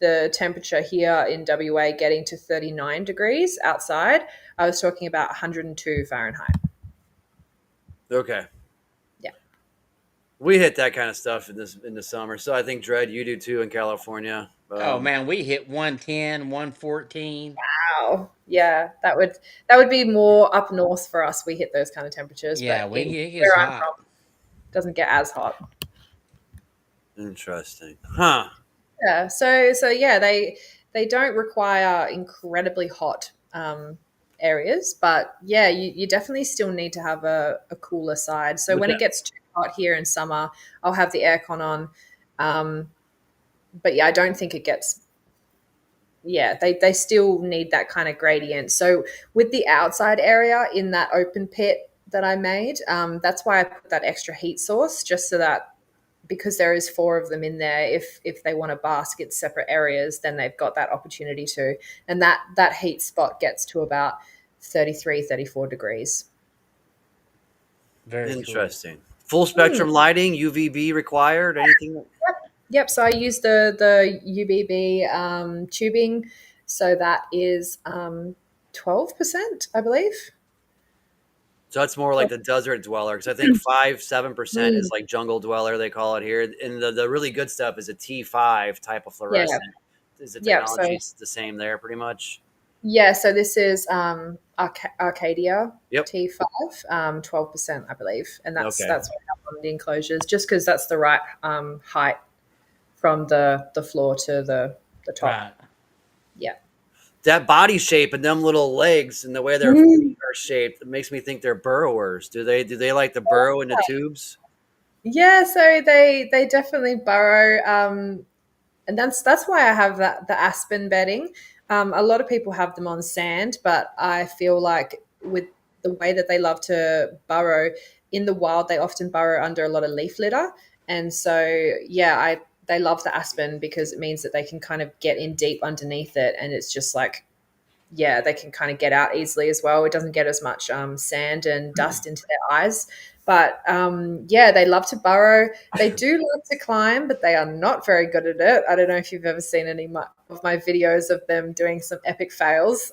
the temperature here in WA getting to 39 degrees outside, I was talking about 102 Fahrenheit. Okay. Yeah. We hit that kind of stuff in the summer. So I think Dred, you do too in California. oh man, we hit 110, 114. Wow. Yeah, that would be more up north for us. We hit those kind of temperatures, Yeah, but we in it gets where I'm hot. from, it doesn't get as hot. Interesting. Huh. Yeah. So yeah, they don't require incredibly hot areas, but yeah, you definitely still need to have a cooler side. So But when it that, gets too hot here in summer, I'll have the aircon on. Um, but yeah, I don't think it gets. Yeah, they still need that kind of gradient. So with the outside area in that open pit that I made, that's why I put that extra heat source, just so that because there is four of them in there, if they want to bask in separate areas, then they've got that opportunity to. And that heat spot gets to about 33, 34 degrees. Very cool. interesting. Full Mm. spectrum lighting, UVB required, anything? Yep. So I use the UBB tubing. So that is 12%, I believe. So that's more like the desert dweller because I think 5-7% is Mm. like jungle dweller they call it here, and the really good stuff is a T5 type of Yeah. fluorescent. Is the Yep. So technology the same there pretty much? yeah, so this is Arcadia Yep. T5, 12%, I believe, and that's Okay. what I have on the enclosures, just because that's the right height from the floor to the top. Right. Yeah. That body shape and them little legs and the way their Mm. feet are shaped, it makes me think they're burrowers. Do they like to burrow into tubes? Yeah, so they definitely burrow, and that's why I have the aspen bedding. A lot of people have them on sand, but I feel like with the way that they love to burrow in the wild, they often burrow under a lot of leaf litter, and so yeah, I they love the aspen because it means that they can kind of get in deep underneath it, and it's just like yeah, they can kind of get out easily as well. It doesn't get as much sand and dust into their eyes. But yeah, they love to burrow. They do like to climb, but they are not very good at it. I don't know if you've ever seen any of my videos of them doing some epic fails,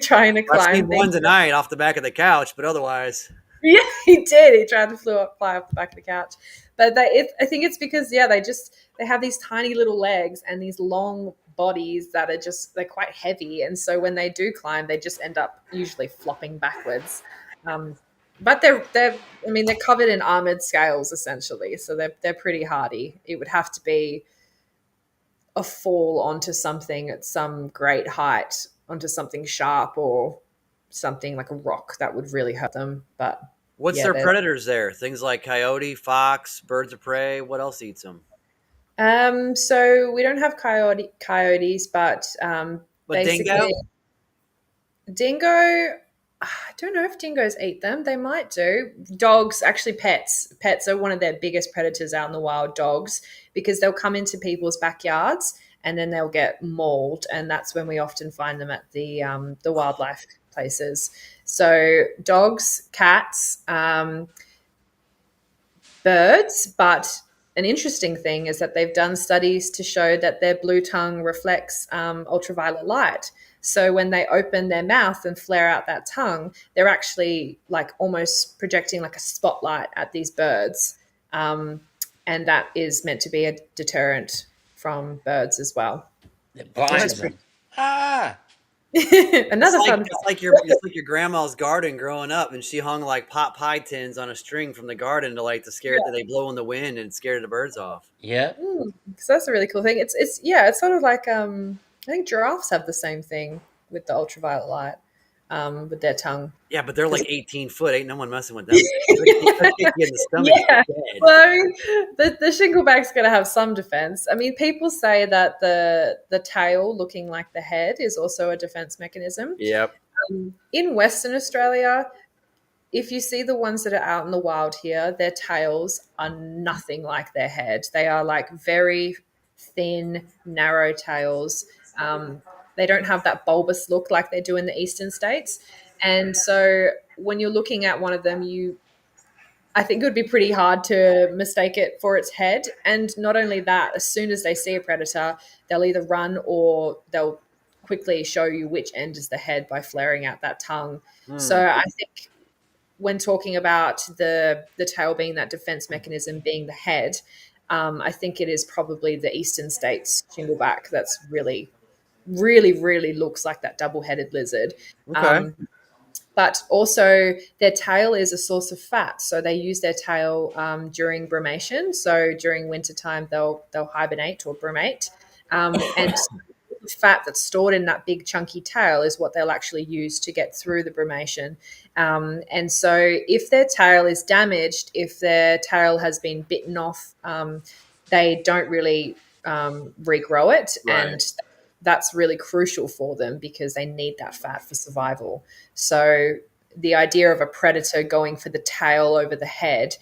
trying to I've seen climn one things. tonight off the back of the couch, but otherwise, Yeah, he did. He tried to fly off the back of the couch, but I think it's because yeah, they have these tiny little legs and these long bodies that are just they're quite heavy, and so when they do climb, they just end up usually flopping backwards. Um, but they're I mean they're covered in armored scales essentially, so they're pretty hardy. It would have to be a fall onto something at some great height, onto something sharp or something like a rock that would really hurt them. But what's yeah, their they're predators there? Things like coyote, fox, birds of prey. What else eats them? so we don't have coyotes, but But dingo? basically dingo. I don't know if dingoes eat them. They might do. Dogs, actually, pets. Pets are one of their biggest predators out in the wild. Dogs, because they'll come into people's backyards and then they'll get mauled, and that's when we often find them at the wildlife places. So dogs, cats, birds, but an interesting thing is that they've done studies to show that their blue tongue reflects ultraviolet light. So when they open their mouth and flare out that tongue, they're actually like almost projecting like a spotlight at these birds. Um, and that is meant to be a deterrent from birds as well, It which is blinds pretty them. Ah, It's another like fun it's fact. like your grandma's garden growing up, and she hung like pot pie tins on a string from the garden to scare that they blow in the wind and scare the birds off. yep. So that's a really cool thing. It's yeah, it's sort of like I think giraffes have the same thing with the ultraviolet light with their tongue. Yeah, but they're like Because 18 foot. Ain't no one messing with them things. They'll kick you in the stomach. yeah, You're dead. well, I mean, the shingleback's going to have some defense. I mean, people say that the tail looking like the head is also a defense mechanism. Yep. In Western Australia, if you see the ones that are out in the wild here, their tails are nothing like their head. They are like very thin, narrow tails. They don't have that bulbous look like they do in the eastern states. And so when you're looking at one of them, I think it would be pretty hard to mistake it for its head. And not only that, as soon as they see a predator, they'll either run or they'll quickly show you which end is the head by flaring out that tongue. So Hmm. I think when talking about the tail being that defense mechanism being the head, I think it is probably the eastern states shingleback that's really looks like that double-headed lizard. Okay. Um, but also their tail is a source of fat, so they use their tail during brumation. So during wintertime, they'll hibernate or brumate, and fat that's stored in that big chunky tail is what they'll actually use to get through the brumation. And so if their tail is damaged, if their tail has been bitten off, they don't really regrow it. Right. And that's really crucial for them because they need that fat for survival. So the idea of a predator going for the tail over the head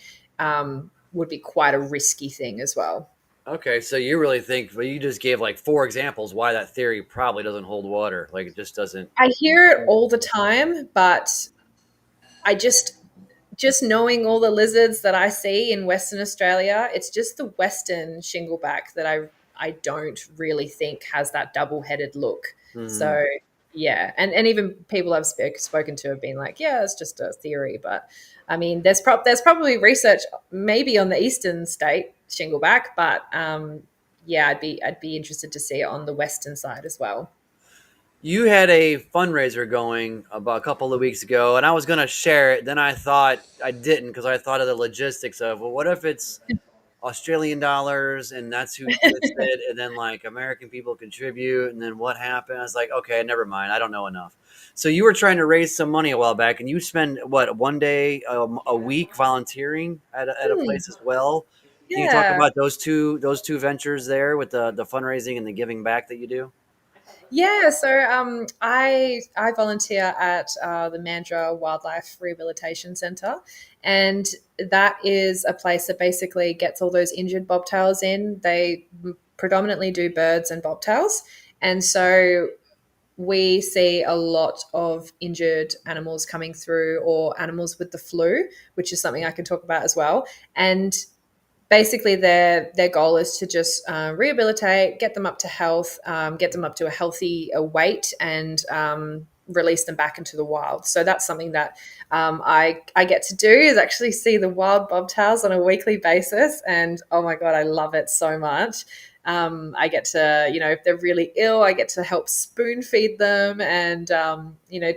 would be quite a risky thing as well. Okay. So you really think? Well, you just gave like 4 examples why that theory probably doesn't hold water. Like it just doesn't. I hear it all the time, but I just knowing all the lizards that I see in Western Australia, it's just the Western shingleback that I don't really think has that double-headed look. Hmm. So yeah, and even people I've spoken to have been like, yeah, it's just a theory, but I mean, there's probably research maybe on the Eastern state shingleback, but yeah, I'd be interested to see it on the Western side as well. You had a fundraiser going about a couple of weeks ago, and I was going to share it. Then I thought I didn't because I thought of the logistics of, well, what if it's Australian dollars and that's who gets it, and then like American people contribute, and then what happened? I was like, okay, never mind. I don't know enough. So you were trying to raise some money a while back, and you spend what, one day a week volunteering at a Hmm, place as well. Can you talk yeah. about those two ventures there with the fundraising and the giving back that you do? Yeah, so I volunteer at the Mandurah Wildlife Rehabilitation Centre, and that is a place that basically gets all those injured bobtails in. They predominantly do birds and bobtails, and so we see a lot of injured animals coming through, or animals with the flu, which is something I can talk about as well. And basically their goal is to just rehabilitate, get them up to health, get them up to a healthy weight, and release them back into the wild. So that's something that I get to do, is actually see the wild bobtails on a weekly basis, and oh my god, I love it so much. I get to, if they're really ill, I get to help spoon feed them, and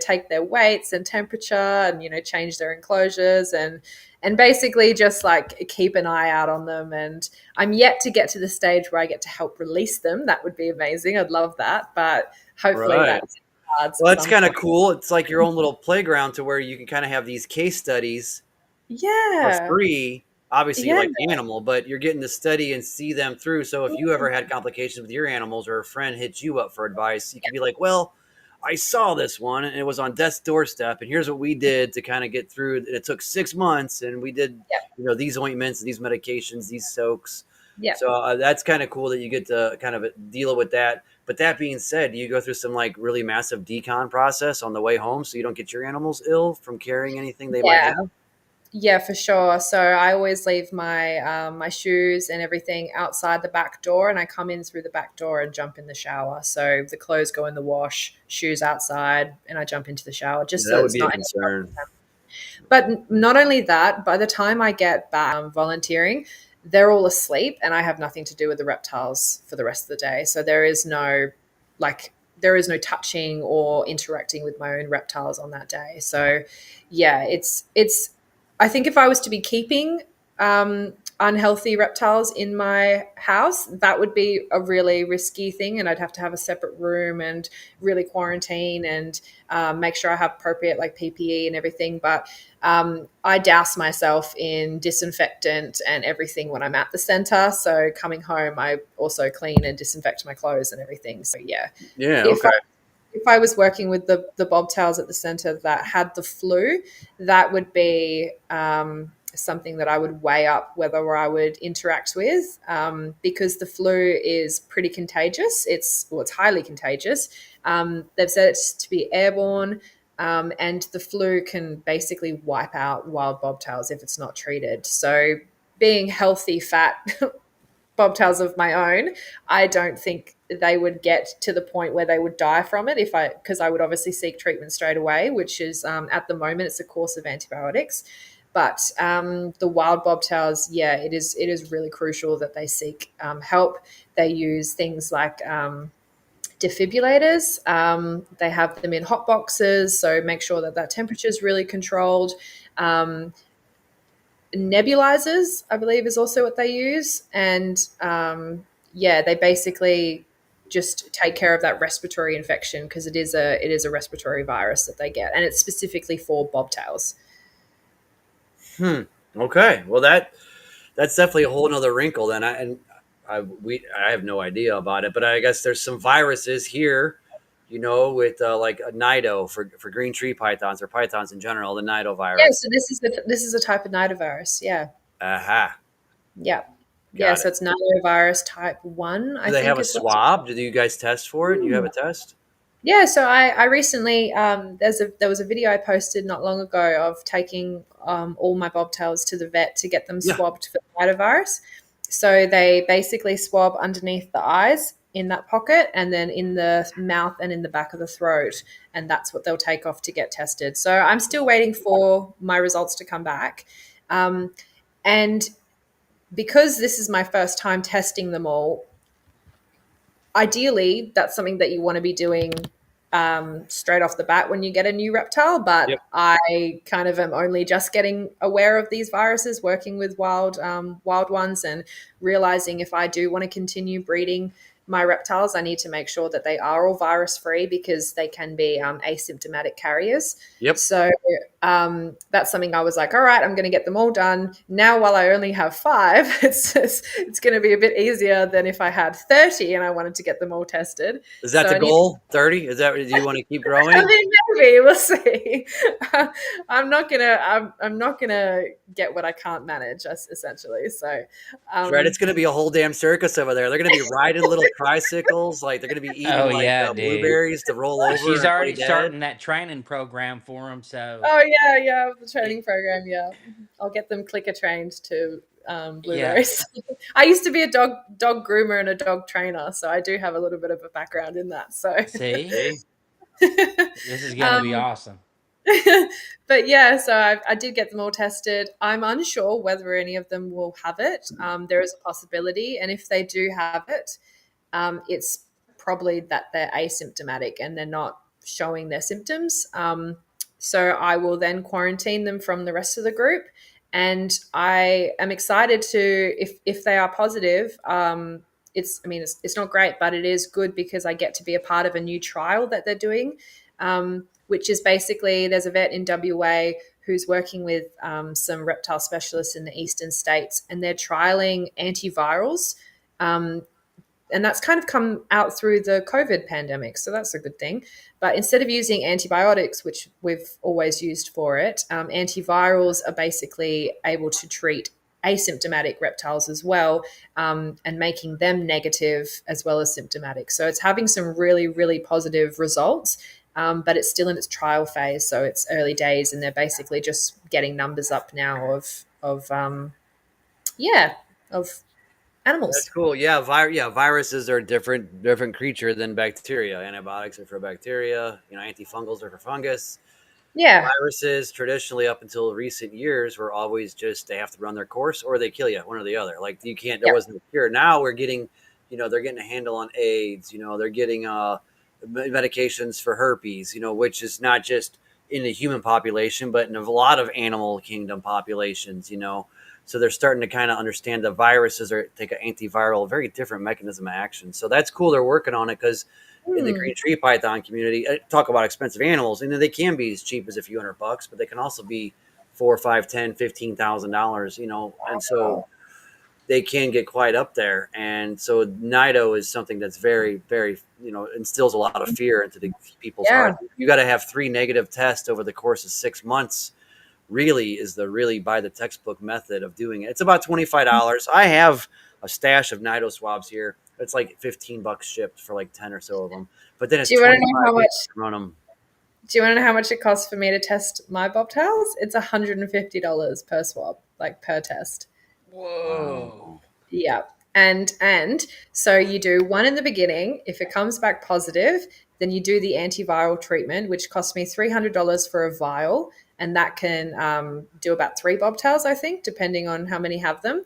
take their weights and temperature, and change their enclosures, and basically just like keep an eye out on them. And I'm yet to get to the stage where I get to help release them. That would be amazing. I'd love that, but hopefully Right. that's in the cards Well, at that's some kind of point. cool. It's like your own little playground to where you can kind of have these case studies for Yeah, free. Obviously, you yeah, like the animal, but you're getting to study and see them through. So if you ever had complications with your animals or a friend hits you up for advice, you can be like, well, I saw this one and it was on death's doorstep, and here's what we did to kind of get through. And it took 6 months, and we did, yeah, these ointments, these medications, these soaks. yeah. So that's kind of cool that you get to kind of deal with that. But that being said, do you go through some like really massive decon process on the way home so you don't get your animals ill from carrying anything they might Yeah. have? Yeah, for sure. So I always leave my my shoes and everything outside the back door, and I come in through the back door and jump in the shower. So the clothes go in the wash, shoes outside, and I jump into the shower Yeah, just so that would it's be a not. concern. But not only that, by the time I get back volunteering, they're all asleep and I have nothing to do with the reptiles for the rest of the day. So there is no touching or interacting with my own reptiles on that day. So yeah, it's I think if I was to be keeping unhealthy reptiles in my house, that would be a really risky thing, and I'd have to have a separate room and really quarantine and make sure I have appropriate like PPE and everything. But I douse myself in disinfectant and everything when I'm at the center. So coming home, I also clean and disinfect my clothes and everything. So yeah, Yeah, if okay. I was working with the bobtails at the center that had the flu, that would be something that I would weigh up whether I would interact with, because the flu is pretty contagious. It's highly contagious. They've said it's to be airborne. And the flu can basically wipe out wild bobtails if it's not treated. So, being healthy, fat bobtails of my own, I don't think they would get to the point where they would die from it because I would obviously seek treatment straight away, which is at the moment it's a course of antibiotics. But the wild bobtails, yeah, it is really crucial that they seek help. They use things like defibrillators. They have them in hot boxes, so make sure that that temperature is really controlled. Um, Nebulizers, I believe, is also what they use, and yeah, they basically just take care of that respiratory infection because it is a respiratory virus that they get, and it's specifically for bobtails. Hmm. Okay. Well, that's definitely a whole nother wrinkle. Then I have no idea about it, but I guess there's some viruses here, with like a nido for green tree pythons or pythons in general, the nido Yeah, virus. so this is a type of nidovirus. Yeah, Aha. yeah, yeah. Got So it. it's nidovirus type 1, Do I they have think a is what. swab? Do you guys test for it? Do you have a test? Yeah, so I recently there was a video I posted not long ago of taking all my bobtails to the vet to get them Yeah. swabbed for nidovirus. So they basically swab underneath the eyes in that pocket and then in the mouth and in the back of the throat, and that's what they'll take off to get tested. So I'm still waiting for my results to come back, and because this is my first time testing them all, ideally that's something that you want to be doing straight off the bat when you get a new reptile, Yep. but I kind of am only just getting aware of these viruses working with wild ones, and realizing if I do want to continue breeding my reptiles, I need to make sure that they are all virus free because they can be asymptomatic carriers. Yep. So that's something I was like, all right, I'm going to get them all done. Now, while I only have five, it's going to be a bit easier than if I had 30 and I wanted to get them all tested. Is that So the I need, goal? 30? Is that, do you want to keep I growing? mean, maybe we'll see. I'm not gonna get what I can't manage, essentially. So, That's right. It's um, going to be a whole damn circus over there. They're going to be riding little tricycles. Like they're going to be eating Oh like yeah, dude. blueberries to roll over She's and play already dead. starting that training program for him. So oh yeah, yeah, the it, training program. Yeah, I'll get them clicker trained to yeah. blueberries. I used to be a dog groomer and a dog trainer, so I do have a little bit of a background in that. So, See, See? this is gonna be um, awesome. but yeah, so I did get them all tested. I'm unsure whether any of them will have it. There is a possibility, and if they do have it, it's probably that they're asymptomatic and they're not showing their symptoms. So I will then quarantine them from the rest of the group, and I am excited to if they are positive. It's not great, but it is good because I get to be a part of a new trial that they're doing, which is basically there's a vet in WA who's working with some reptile specialists in the eastern states, and they're trialing antivirals. Um, and that's kind of come out through the COVID pandemic. So that's a good thing. But instead of using antibiotics, which we've always used for it, antivirals are basically able to treat asymptomatic reptiles as well, and making them negative as well as symptomatic. So it's having some really, really positive results. But it's still in its trial phase, so it's early days, and they're basically just getting numbers up now yeah, of That's animals. cool. Yeah, viruses are a different creature than bacteria. Antibiotics are for bacteria. Antifungals are for fungus. Yeah, Viruses traditionally up until recent years were always just they have to run their course or they kill you, one or the other. Like you can't. There yeah, wasn't a cure. Now we're getting, they're getting a handle on AIDS. They're getting medications for herpes. Which is not just in the human population, but in a lot of animal kingdom populations. So they're starting to kind of understand the viruses are take an antiviral, very different mechanism of action. So that's cool. They're working on it because in the hmm, green tree python community, talk about expensive animals, and they can be as cheap as a few $100, but they can also be $4, 5, 10, $15,000. And so they can get quite up there. And so NIDO is something that's very, very, instills a lot of fear into the people's yeah. hearts. You got to have 3 negative tests over the course of 6 months. Really is the really by the textbook method of doing it. It's about $25. I have a stash of NIDO swabs here. It's like $15 shipped for like 10 or so of them. But then it's Do you want to know 25 how much? to run them. Do you want to know how much it costs for me to test my bobtails? It's $150 per swab, like per test. Whoa. Wow. Yeah. And so you do one in the beginning. If it comes back positive, then you do the antiviral treatment, which costs me $300 for a vial, and that can do about 3 bobtails, I think, depending on how many have them.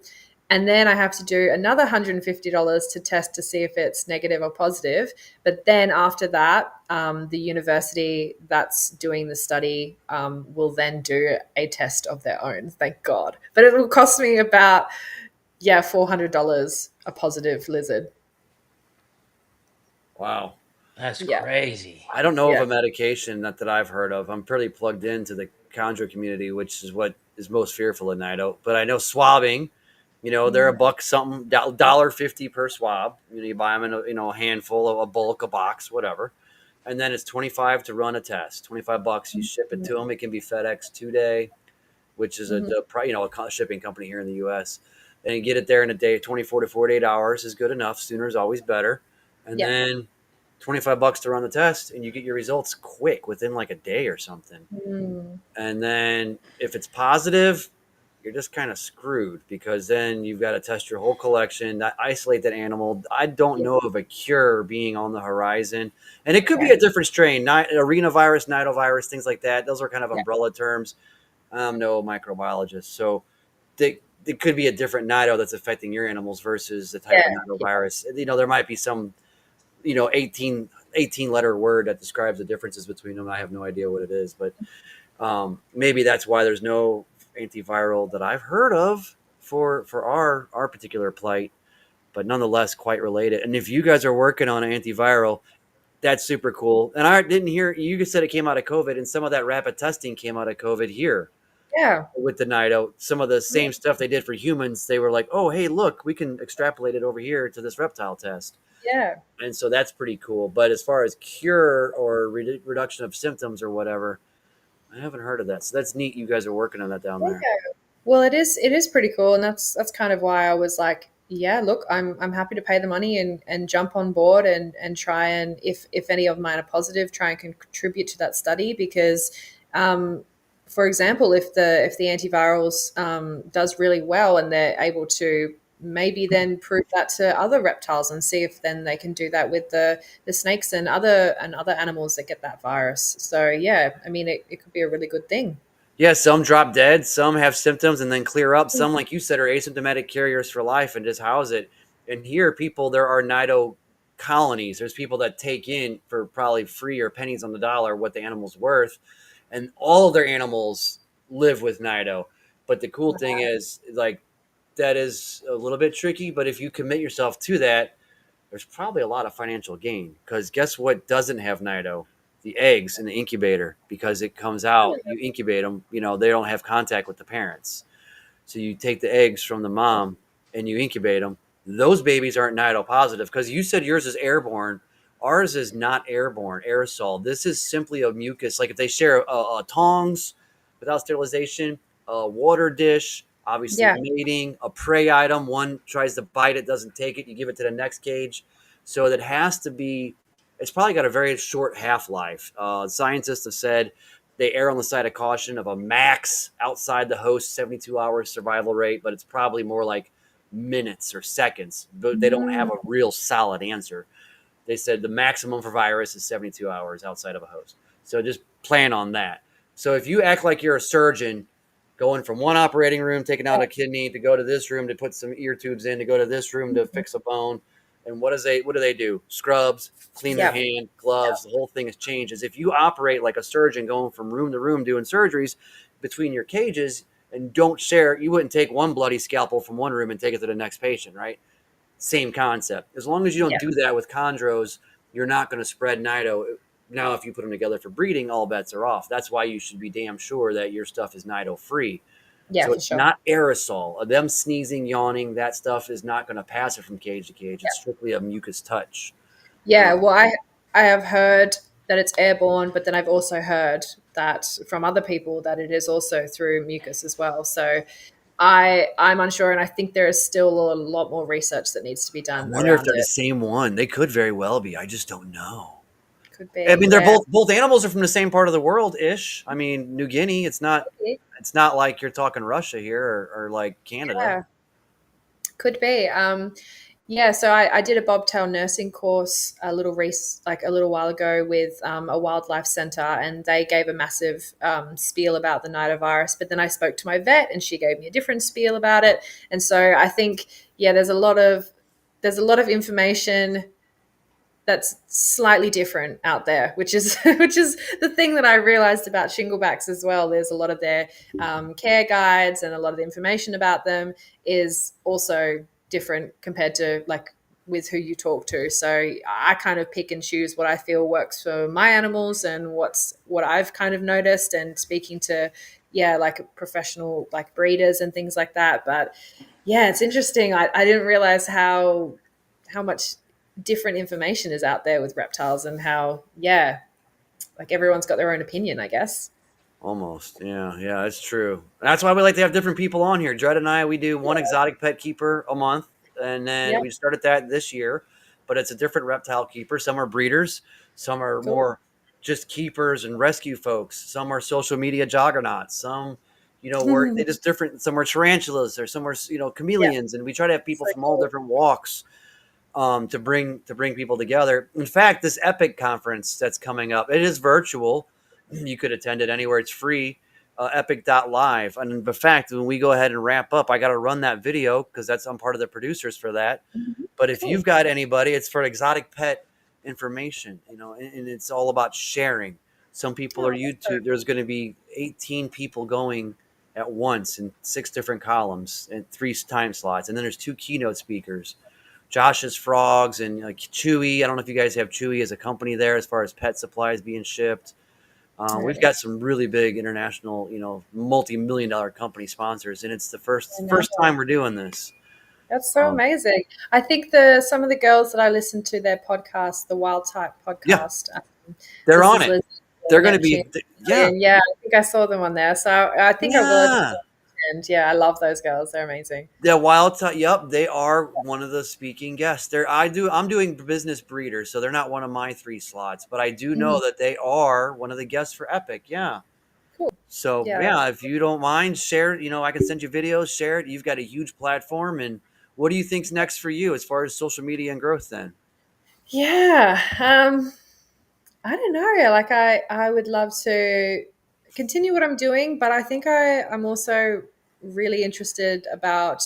And then I have to do another $150 to test to see if it's negative or positive. But then after that, the university that's doing the study will then do a test of their own. Thank God. But it will cost me about, yeah, $400 a positive lizard. Wow. That's Yeah, crazy. I don't know of yeah, a medication that I've heard of. I'm pretty plugged into the chondro community, which is what is most fearful of NIDO. But I know swabbing, they're a buck something, $1.50 per swab. You buy them in a handful, a bulk, a box, whatever. And then it's 25 to run a test. $25. You ship it to them. It can be FedEx 2 day, which is mhm, a shipping company here in the U.S. And you get it there in a day. 24 to 48 hours is good enough. Sooner is always better. And yeah. then $25 to run the test, and you get your results quick within like a day or something. Mm, And then if it's positive, you're just kind of screwed because then you've got to test your whole collection, isolate that animal. I don't yeah, know of a cure being on the horizon, and it could be okay, a different strain, arenavirus, nidovirus, things like that. Those are kind of yeah, umbrella terms. I'm no microbiologist, so it could be a different nido that's affecting your animals versus the type yeah, of yeah, nidovirus. There might be some 18 letter word that describes the differences between them. I have no idea what it is, but maybe that's why there's no antiviral that I've heard of for our particular plight, but nonetheless quite related. And if you guys are working on an antiviral, that's super cool. And I didn't hear you just said it came out of COVID, and some of that rapid testing came out of COVID here yeah, with the Nido. Some of the same stuff they did for humans, they were like, oh, hey, look, we can extrapolate it over here to this reptile test. yeah. And so that's pretty cool. But as far as cure or reduction of symptoms or whatever, I haven't heard of that. So that's neat. You guys are working on that down Yeah. there. Well, it is pretty cool, and that's kind of why I was like, yeah, look, I'm happy to pay the money and jump on board and try, and if any of mine are positive, try and contribute to that study because, um, for example, if the antivirals does really well and they're able to maybe then prove that to other reptiles and see if then they can do that with the snakes and other animals that get that virus. So yeah, I mean it could be a really good thing. Yeah, some drop dead, some have symptoms and then clear up. Some, like you said, are asymptomatic carriers for life and just house it. And here, there are Nido colonies. There's people that take in for probably free or pennies on the dollar what the animal's worth, and all of their animals live with Nido. But the cool thing is, like, that is a little bit tricky. But if you commit yourself to that, there's probably a lot of financial gain because guess what doesn't have Nido? The eggs in the incubator because it comes out, you incubate them, they don't have contact with the parents. So you take the eggs from the mom and you incubate them. Those babies aren't Nido positive because you said yours is airborne. Ours is not airborne, aerosol. This is simply a mucus. Like if they share a tongs without sterilization, a water dish, obviously Yeah. mating, a prey item. One tries to bite it, doesn't take it, you give it to the next cage. So that has to be, it's probably got a very short half life. Scientists have said they err on the side of caution of a max outside the host 72-hour survival rate, but it's probably more like minutes or seconds. But they don't have Mm, a real solid answer. They said the maximum for virus is 72 hours outside of a host. So just plan on that. So if you act like you're a surgeon, going from one operating room, taking out a kidney, to go to this room to put some ear tubes in, to go to this room to fix a bone, and what do they do? Scrubs, clean their yep. hand, gloves. The whole thing has changed. As if you operate like a surgeon, going from room to room doing surgeries between your cages, and don't share. You wouldn't take one bloody scalpel from one room and take it to the next patient, right? Same concept. As long as you don't Yep. do that with chondros, you're not going to spread nido. Now, if you put them together for breeding, all bets are off. That's why you should be damn sure that your stuff is nido free. Yeah, So for it's sure. not aerosol. Them sneezing, yawning, that stuff is not going to pass it from cage to cage. It's strictly a mucus touch. Yeah, Um, well, I have heard that it's airborne, but then I've also heard that from other people that it is also through mucus as well. So I'm unsure, and I think there is still a lot more research that needs to be I done wonder if around they're the it. same one. They could very well be. I just don't know. Could I be, mean, they're yeah. both animals are from the same part of the world ish. I mean, New Guinea. It's not like you're talking Russia here, or like Canada. Yeah, could be. Yeah, so I did a bobtail nursing course like a little while ago with a wildlife center, and they gave a massive spiel about the nidovirus. But then I spoke to my vet, and she gave me a different spiel about it. And so I think, yeah, there's a lot of information that's slightly different out there, which is which is the thing that I realized about shinglebacks as well. There's a lot of their care guides, and a lot of the information about them is also different compared to like with who you talk to. So I kind of pick and choose what I feel works for my animals and what I've kind of noticed, and speaking to, yeah, like professional like breeders and things like that. But yeah, it's interesting. I didn't realize how much different information is out there with reptiles, and how, yeah, like everyone's got their own opinion, I guess. Almost. Yeah, yeah, it's true. That's why we like to have different people on here. Dred and I, we do one exotic pet keeper a month, and then Yeah, we started that this year, but it's a different reptile keeper. Some are breeders, some are cool. more just keepers and rescue folks. Some are social media juggernauts. Some, work they just different. Some are tarantulas, or some are Yeah, chameleons, and we try to have people so from all cool. different walks, to bring people together. In fact, this Epic conference that's coming up, it is virtual. You could attend it anywhere. It's free. Epic.live. And in fact, when we go ahead and wrap up, I got to run that video because I'm part of the producers for that. Mhm. But if Cool. you've got anybody, it's for exotic pet information, and it's all about sharing. Some people are Oh, that's so YouTube. There's going to be 18 people going at once in 6 different columns and 3 time slots. And then there's 2 keynote speakers. Josh's Frogs and like Chewy. I don't know if you guys have Chewy as a company there as far as pet supplies being shipped. We've really got some really big international, multi-million-dollar company sponsors, and it's the first amazing. first time we're doing this. That's so Um, amazing. I think the some of the girls that I listened to their podcast, the Wild Type yeah, podcast, they're this on is it. Liz They're and going to Neptune. be, yeah, Yeah, I think I saw them on there. So I think I will yeah. attend. Yeah, I love those girls. They're amazing. The wild type, yep, they are one of the speaking guests. I'm doing business breeders, so they're not one of my 3 slots, but I do know Mhm. that they are one of the guests for Epic. Yeah. Cool. So Yeah. yeah, if you don't mind, share. I can send you videos, share it. You've got a huge platform, and what do you think's next for you as far as social media and growth? Then Yeah. I don't know. Like I would love to continue what I'm doing, but I think I'm also really interested about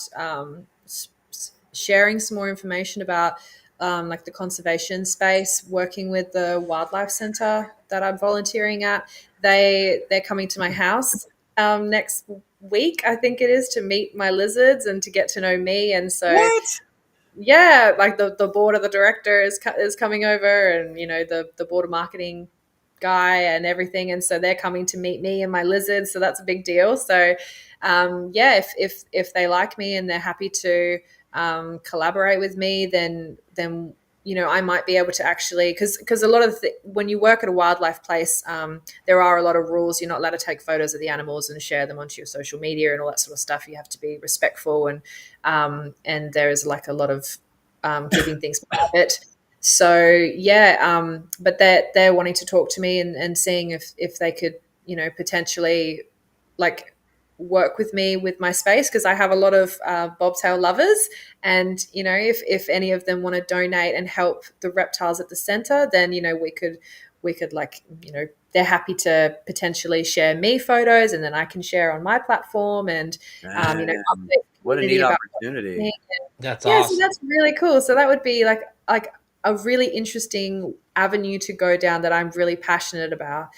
sharing some more information about like the conservation space, working with the wildlife center that I'm volunteering at. They're coming to my house next week, I think it is, to meet my lizards and to get to know me. And so what? yeah, like the board of the director is coming over, and the board of marketing guy and everything, and so they're coming to meet me and my lizards, so that's a big deal. So yeah, if they like me and they're happy to collaborate with me, then I might be able to actually, because a lot of when you work at a wildlife place, there are a lot of rules. You're not allowed to take photos of the animals and share them onto your social media and all that sort of stuff. You have to be respectful, and there is like a lot of keeping things private. So yeah, but they're wanting to talk to me and seeing if they could, potentially like work with me with my space, because I have a lot of bobtail lovers, and if any of them want to donate and help the reptiles at the center, then we could like, they're happy to potentially share me photos, and then I can share on my platform, and Man, update the what a neat community about what's opportunity. happening. That's Yeah, so awesome. that's really cool. So that would be like a really interesting avenue to go down that I'm really passionate about.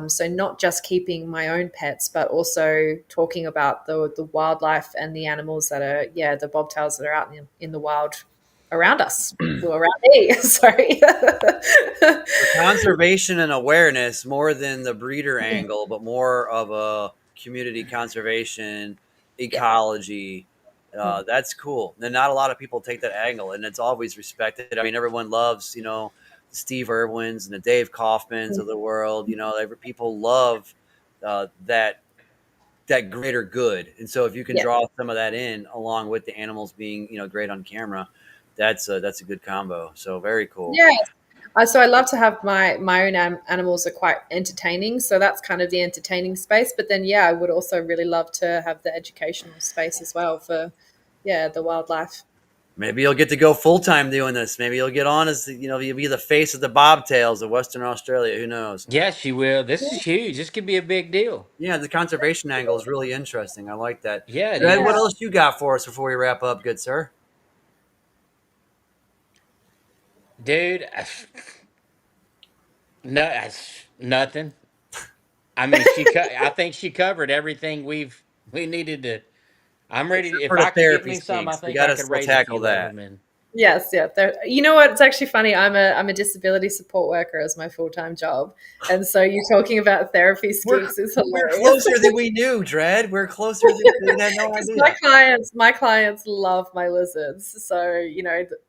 So not just keeping my own pets, but also talking about the wildlife and the animals that are, yeah, the bobtails that are out in the wild around us. Well, around me, sorry. So conservation and awareness more than the breeder angle, but more of a community conservation, Yeah. ecology. Mm. That's cool. And not a lot of people take that angle, and it's always respected. I mean, everyone loves, the Steve Irwins and the Dave Kaufmans of the world. People love that greater good. And so if you can Yeah. draw some of that in along with the animals being, great on camera, that's a good combo. So very cool. Yeah. So I love to have my own animals are quite entertaining. So that's kind of the entertaining space. But then, yeah, I would also really love to have the educational space as well for, yeah, the wildlife. Maybe you'll get to go full time doing this. Maybe you'll get on as you'll be the face of the bobtails of Western Australia. Who knows? Yes, you will. This is huge. This could be a big deal. Yeah, the conservation angle is really interesting. I like that. Yeah, it Ed, what is. else you got for us before we wrap up, good sir? Dude, no, nothing. I mean, I think she covered everything we needed to. I'm ready. Except If for the I could get therapy me some, I speaks, we think got I to could still raise a tackle few of that. them. And Yes, yeah. You know what? It's actually funny. I'm a disability support worker as my full time job, and so you talking about therapy We're skinks is we're hilarious. closer than we knew, Dred. We're closer than we had no Because my idea. clients love my lizards, so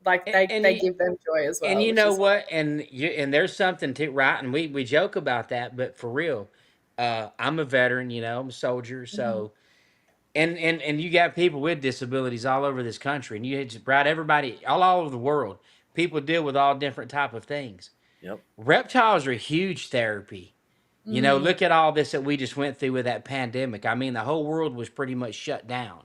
like and, they and you give them joy as and well, you which know is what? And there's something to right. And we joke about that, but for real, I'm a veteran. I'm a soldier. Mhm. So and you got people with disabilities all over this country, and you just brought everybody all over the world. People deal with all different type of things. Yep. Reptiles are huge therapy. Mm, Look at all this that we just went through with that pandemic. I mean, the whole world was pretty much shut down,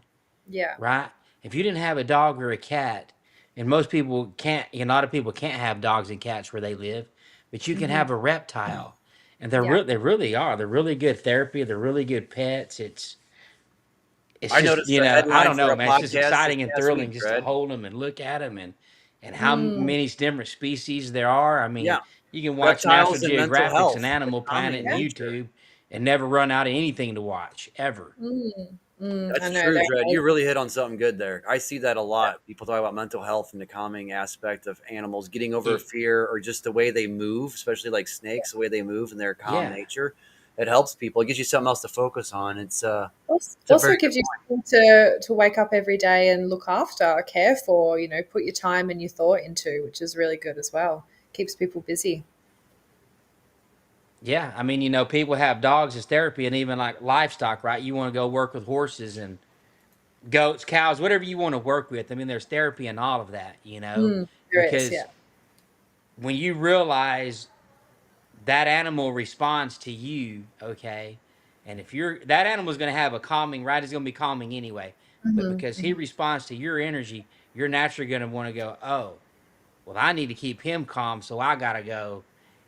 yeah. right? If you didn't have a dog or a cat, and most people can't, a lot of people can't have dogs and cats where they live, but you can Hmm. have a reptile, and Yeah. they really are. They're really good therapy. They're really good pets. It's I just noticed the I headline don't for know, a man. It's just podcast this exciting and past thrilling week, just to Dred. hold them and look at them, and how Mm, many different species there are. I mean, Yeah. you can watch National Reptiles and mental Geographics and health, the Animal Planet calming and yeah. nature. YouTube and never run out of anything to watch ever. I That's know true, they're Dred. You amazing. really hit on something good there. I see that a lot. People talk about mental health and the calming aspect of animals getting over a It, fear or just the way they move, especially like snakes, the way they move and their calm yeah. nature. It helps people. It gives you something else to focus on. It's a very Also good gives you point. something to wake up every day and look after, care for, put your time and your thought into, which is really good as well. Keeps people busy. Yeah, I mean, people have dogs as therapy and even like livestock, right? You want to go work with horses and goats, cows, whatever you want to work with. I mean, there's therapy in all of that, There is, because yeah. when you realize that animal responds to you, okay, and if that animal is going to have a calming, right? It's going to be calming anyway, but Hmm. because he responds to your energy, you're naturally going to want to go, oh, well, I need to keep him calm, so I got to go,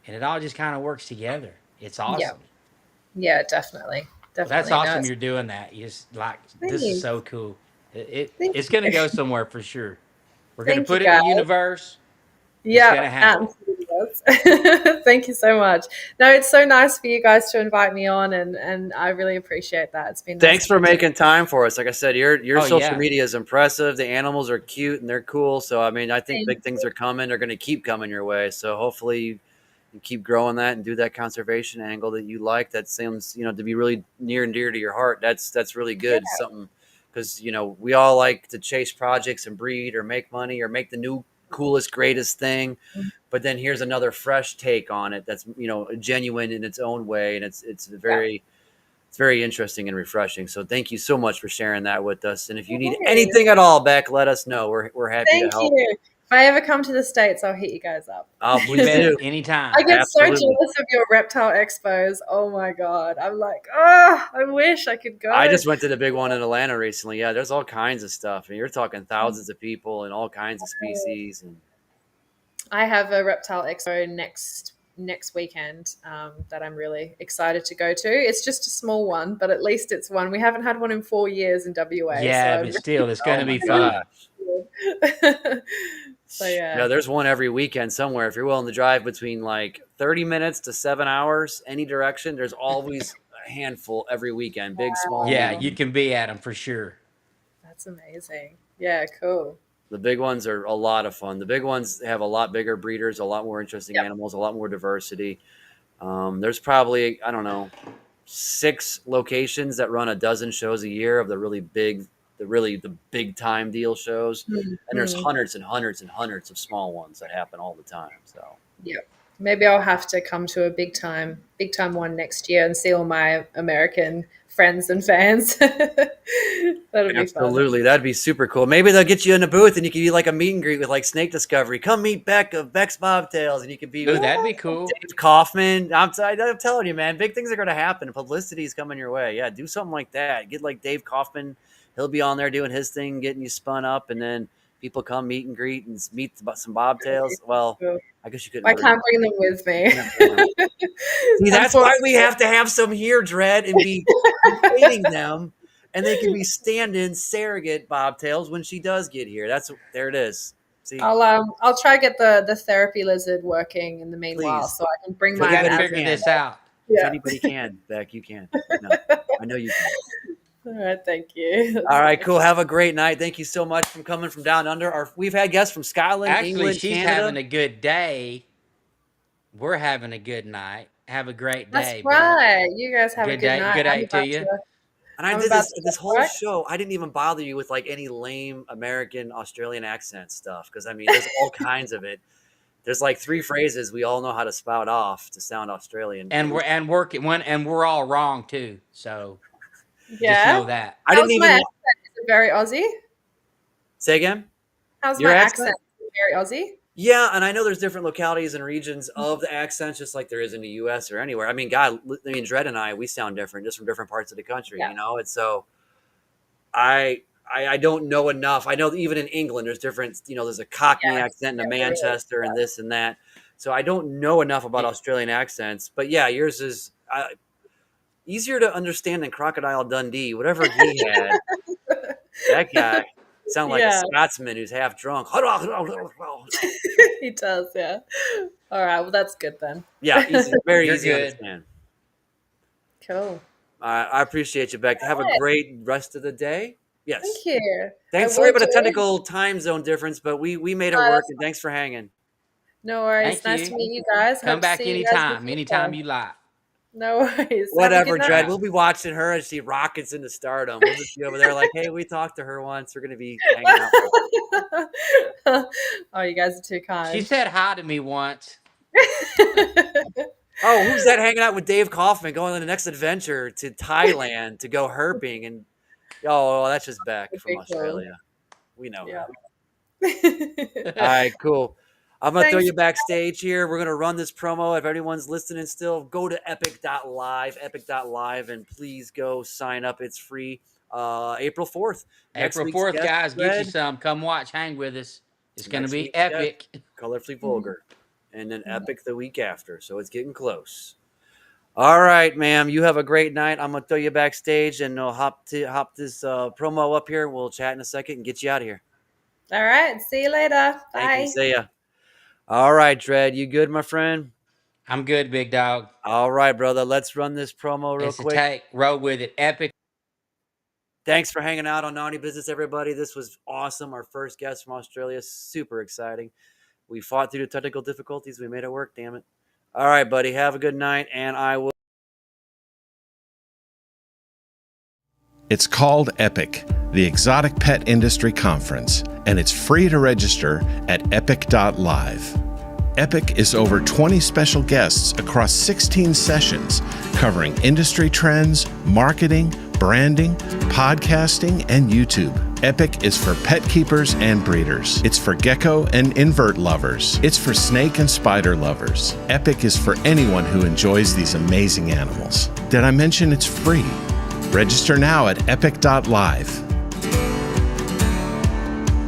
and it all just kind of works together. It's Yeah. awesome. Yeah, definitely. Well, that's Definitely. No, awesome. it's You're doing that. You just like this is thanks. so cool. Thank It's gonna you. go somewhere for sure. We're gonna Thank you, put it in guys. the universe. It's Yeah, gonna happen. absolutely does. Thank you so much. No, it's so nice for you guys to invite me on, and I really appreciate that. It's been nice Thanks to for get to. making time for us. Like I said, your Oh social yeah, media is impressive. The animals are cute and they're cool. So I mean, I think Thank big things are coming. They're going to keep coming your way. So hopefully you keep growing that and do that conservation angle that you like. That seems to be really near and dear to your heart. That's really Yeah. good. It's something because we all like to chase projects and breed or make money or make the new coolest, greatest thing. But then here's another fresh take on it that's, genuine in its own way, and Yeah. it's very interesting and refreshing. So thank you so much for sharing that with us. And if you No need worries. anything at all, Beck, let us know. We're happy to Thank help. you. If I ever come to the States, I'll hit you guys up. Oh, You please do. bet. I Anytime. get so Absolutely. jealous of your reptile expos. Oh my god. I'm like, oh, I wish I could I go. just went to the big one in Atlanta recently. Yeah, there's all kinds of stuff, and you're talking thousands of people and all kinds of species. And I have a reptile expo next weekend that I'm really excited to go to. It's just a small one, but at least it's one. We haven't had one in 4 years in WA, so Yeah, I'm but still, it's going oh to my be fun. gosh, really so yeah, yeah. there's one every weekend somewhere. If you're willing to drive between like 30 minutes to 7 hours, any direction, there's always a handful every weekend, big, small, Yeah, you medium. can be at them for sure. That's amazing. Yeah, cool. The big ones are a lot of fun. The big ones have a lot bigger breeders, a lot more interesting Yep. animals, a lot more diversity. There's probably, I don't know, 6 locations that run a dozen shows a year of the really big, the big time deal shows. And there's Mm-hmm. hundreds and hundreds and hundreds of small ones that happen all the time. So Yep. Maybe I'll have to come to a big time one next year and see all my American friends and fans. That'll be fun. absolutely, that'd be super cool. Maybe they'll get you in a booth and you could do like a meet and greet with like Snake Discovery. Come meet Beck of Beck's Bobtails, and you could be Ooh, with that'd be cool. Dave Kaufman. I'm telling you, man, big things are going to happen. Publicity is coming your way. Yeah, do something like that. Get like Dave Kaufman. He'll be on there doing his thing, getting you spun up, and then people come meet and greet and meet some Bobtails. Well, Cool. I guess you couldn't I bring can't them. bring them with You me. can't bring them. See, that's why we Unfortunately. have to have some here, Dread, and be feeding them, and they can be stand-in surrogate bobtails when she does get here. There it is. See, I'll try get the therapy lizard working in the meanwhile, please, so I can bring if We my got to anybody figure can, this out. if yeah. anybody can, Beck, you can. I know you can. All right, thank you. All That's right, nice. cool. Have a great night. Thank you so much for coming from down under. We've had guests from Scotland, Actually, England, she's Canada. having a good day. We're having a good night. Have a great That's day, Beck. right. You guys have a Good good day. night. Good day to you. And I I'm did about this to this go whole back. show. I didn't even bother you with like any lame American, Australian accent stuff because I mean, there's all kinds of it. There's like 3 phrases we all know how to spout off to sound Australian. And we're all wrong too. So just Yeah. know that. I didn't How's my even accent? Is it very Aussie? say again. How's my Your accent? accent? Is it very Aussie? Yeah, and I know there's different localities and regions of the accents, just like there is in the U.S. or anywhere. I mean, God, Dred and I, we sound different just from different parts of the country, Yeah. And so I don't know enough. I know that even in England, there's different. There's a Cockney Yes. accent and a Yeah, there is. Manchester and this and that. So I don't know enough about Australian accents, but yeah, yours is easier to understand than Crocodile Dundee. Whatever he had, that guy sounded like a Yeah, Scotsman who's half drunk. he does. Yeah. All right. Well, that's good then. Yeah, easy, very You're easy to good. understand. Cool. I appreciate you, Beck. Have a Right. great rest of the day. Thank Yes. you. I Thanks. Sorry will about the do. technical time zone difference, but we made it work, That's and thanks for hanging. no worries. Thank Nice to you. meet you guys. Come Hope to back see you guys in the anytime. Anytime future. you like. No worries. Have a good Whatever, All Dred. right. night. We'll be watching her as she rockets into stardom. We'll just be over there like, hey, we talked to her once. We're going to be hanging out with Oh, you guys are too She kind. said hi to me once. her. Oh, who's that hanging out with Dave Kaufman going on the next adventure to Thailand to go herping? And, oh, that's just Beck from Okay, cool. Australia. We know Yeah. her. All right, cool. I'm going to throw Thanks. you backstage here. We're going to run this promo. If everyone's listening still, go to epic.live, and please go sign up. It's free. April 4th. Next April week's 4th, guest, guys, get you Fred. some. Come watch, hang with us. It's going to Next be week's guest, epic. Colorfully Mhm. Vulgar. And then Mhm. Epic the week after. So it's getting close. All right, ma'am. You have a great night. I'm going to throw you backstage and I'll hop this promo up here. We'll chat in a second and get you out of here. All right. See you later. Thank you. Bye. See ya. All right, Dred. You good, my friend? I'm good, big dog. All right, brother. Let's run this promo real It's a quick. take. Roll with it. Epic. Thanks for hanging out on Naughty Business, everybody. This was awesome. Our first guest from Australia. Super exciting. We fought through the technical difficulties. We made it work, damn it. All right, buddy. Have a good night, and I will. It's called EPIC, the Exotic Pet Industry Conference, and it's free to register at epic.live. EPIC is over 20 special guests across 16 sessions covering industry trends, marketing, branding, podcasting, and YouTube. EPIC is for pet keepers and breeders. It's for gecko and invert lovers. It's for snake and spider lovers. EPIC is for anyone who enjoys these amazing animals. Did I mention it's free? Register now at epic.live.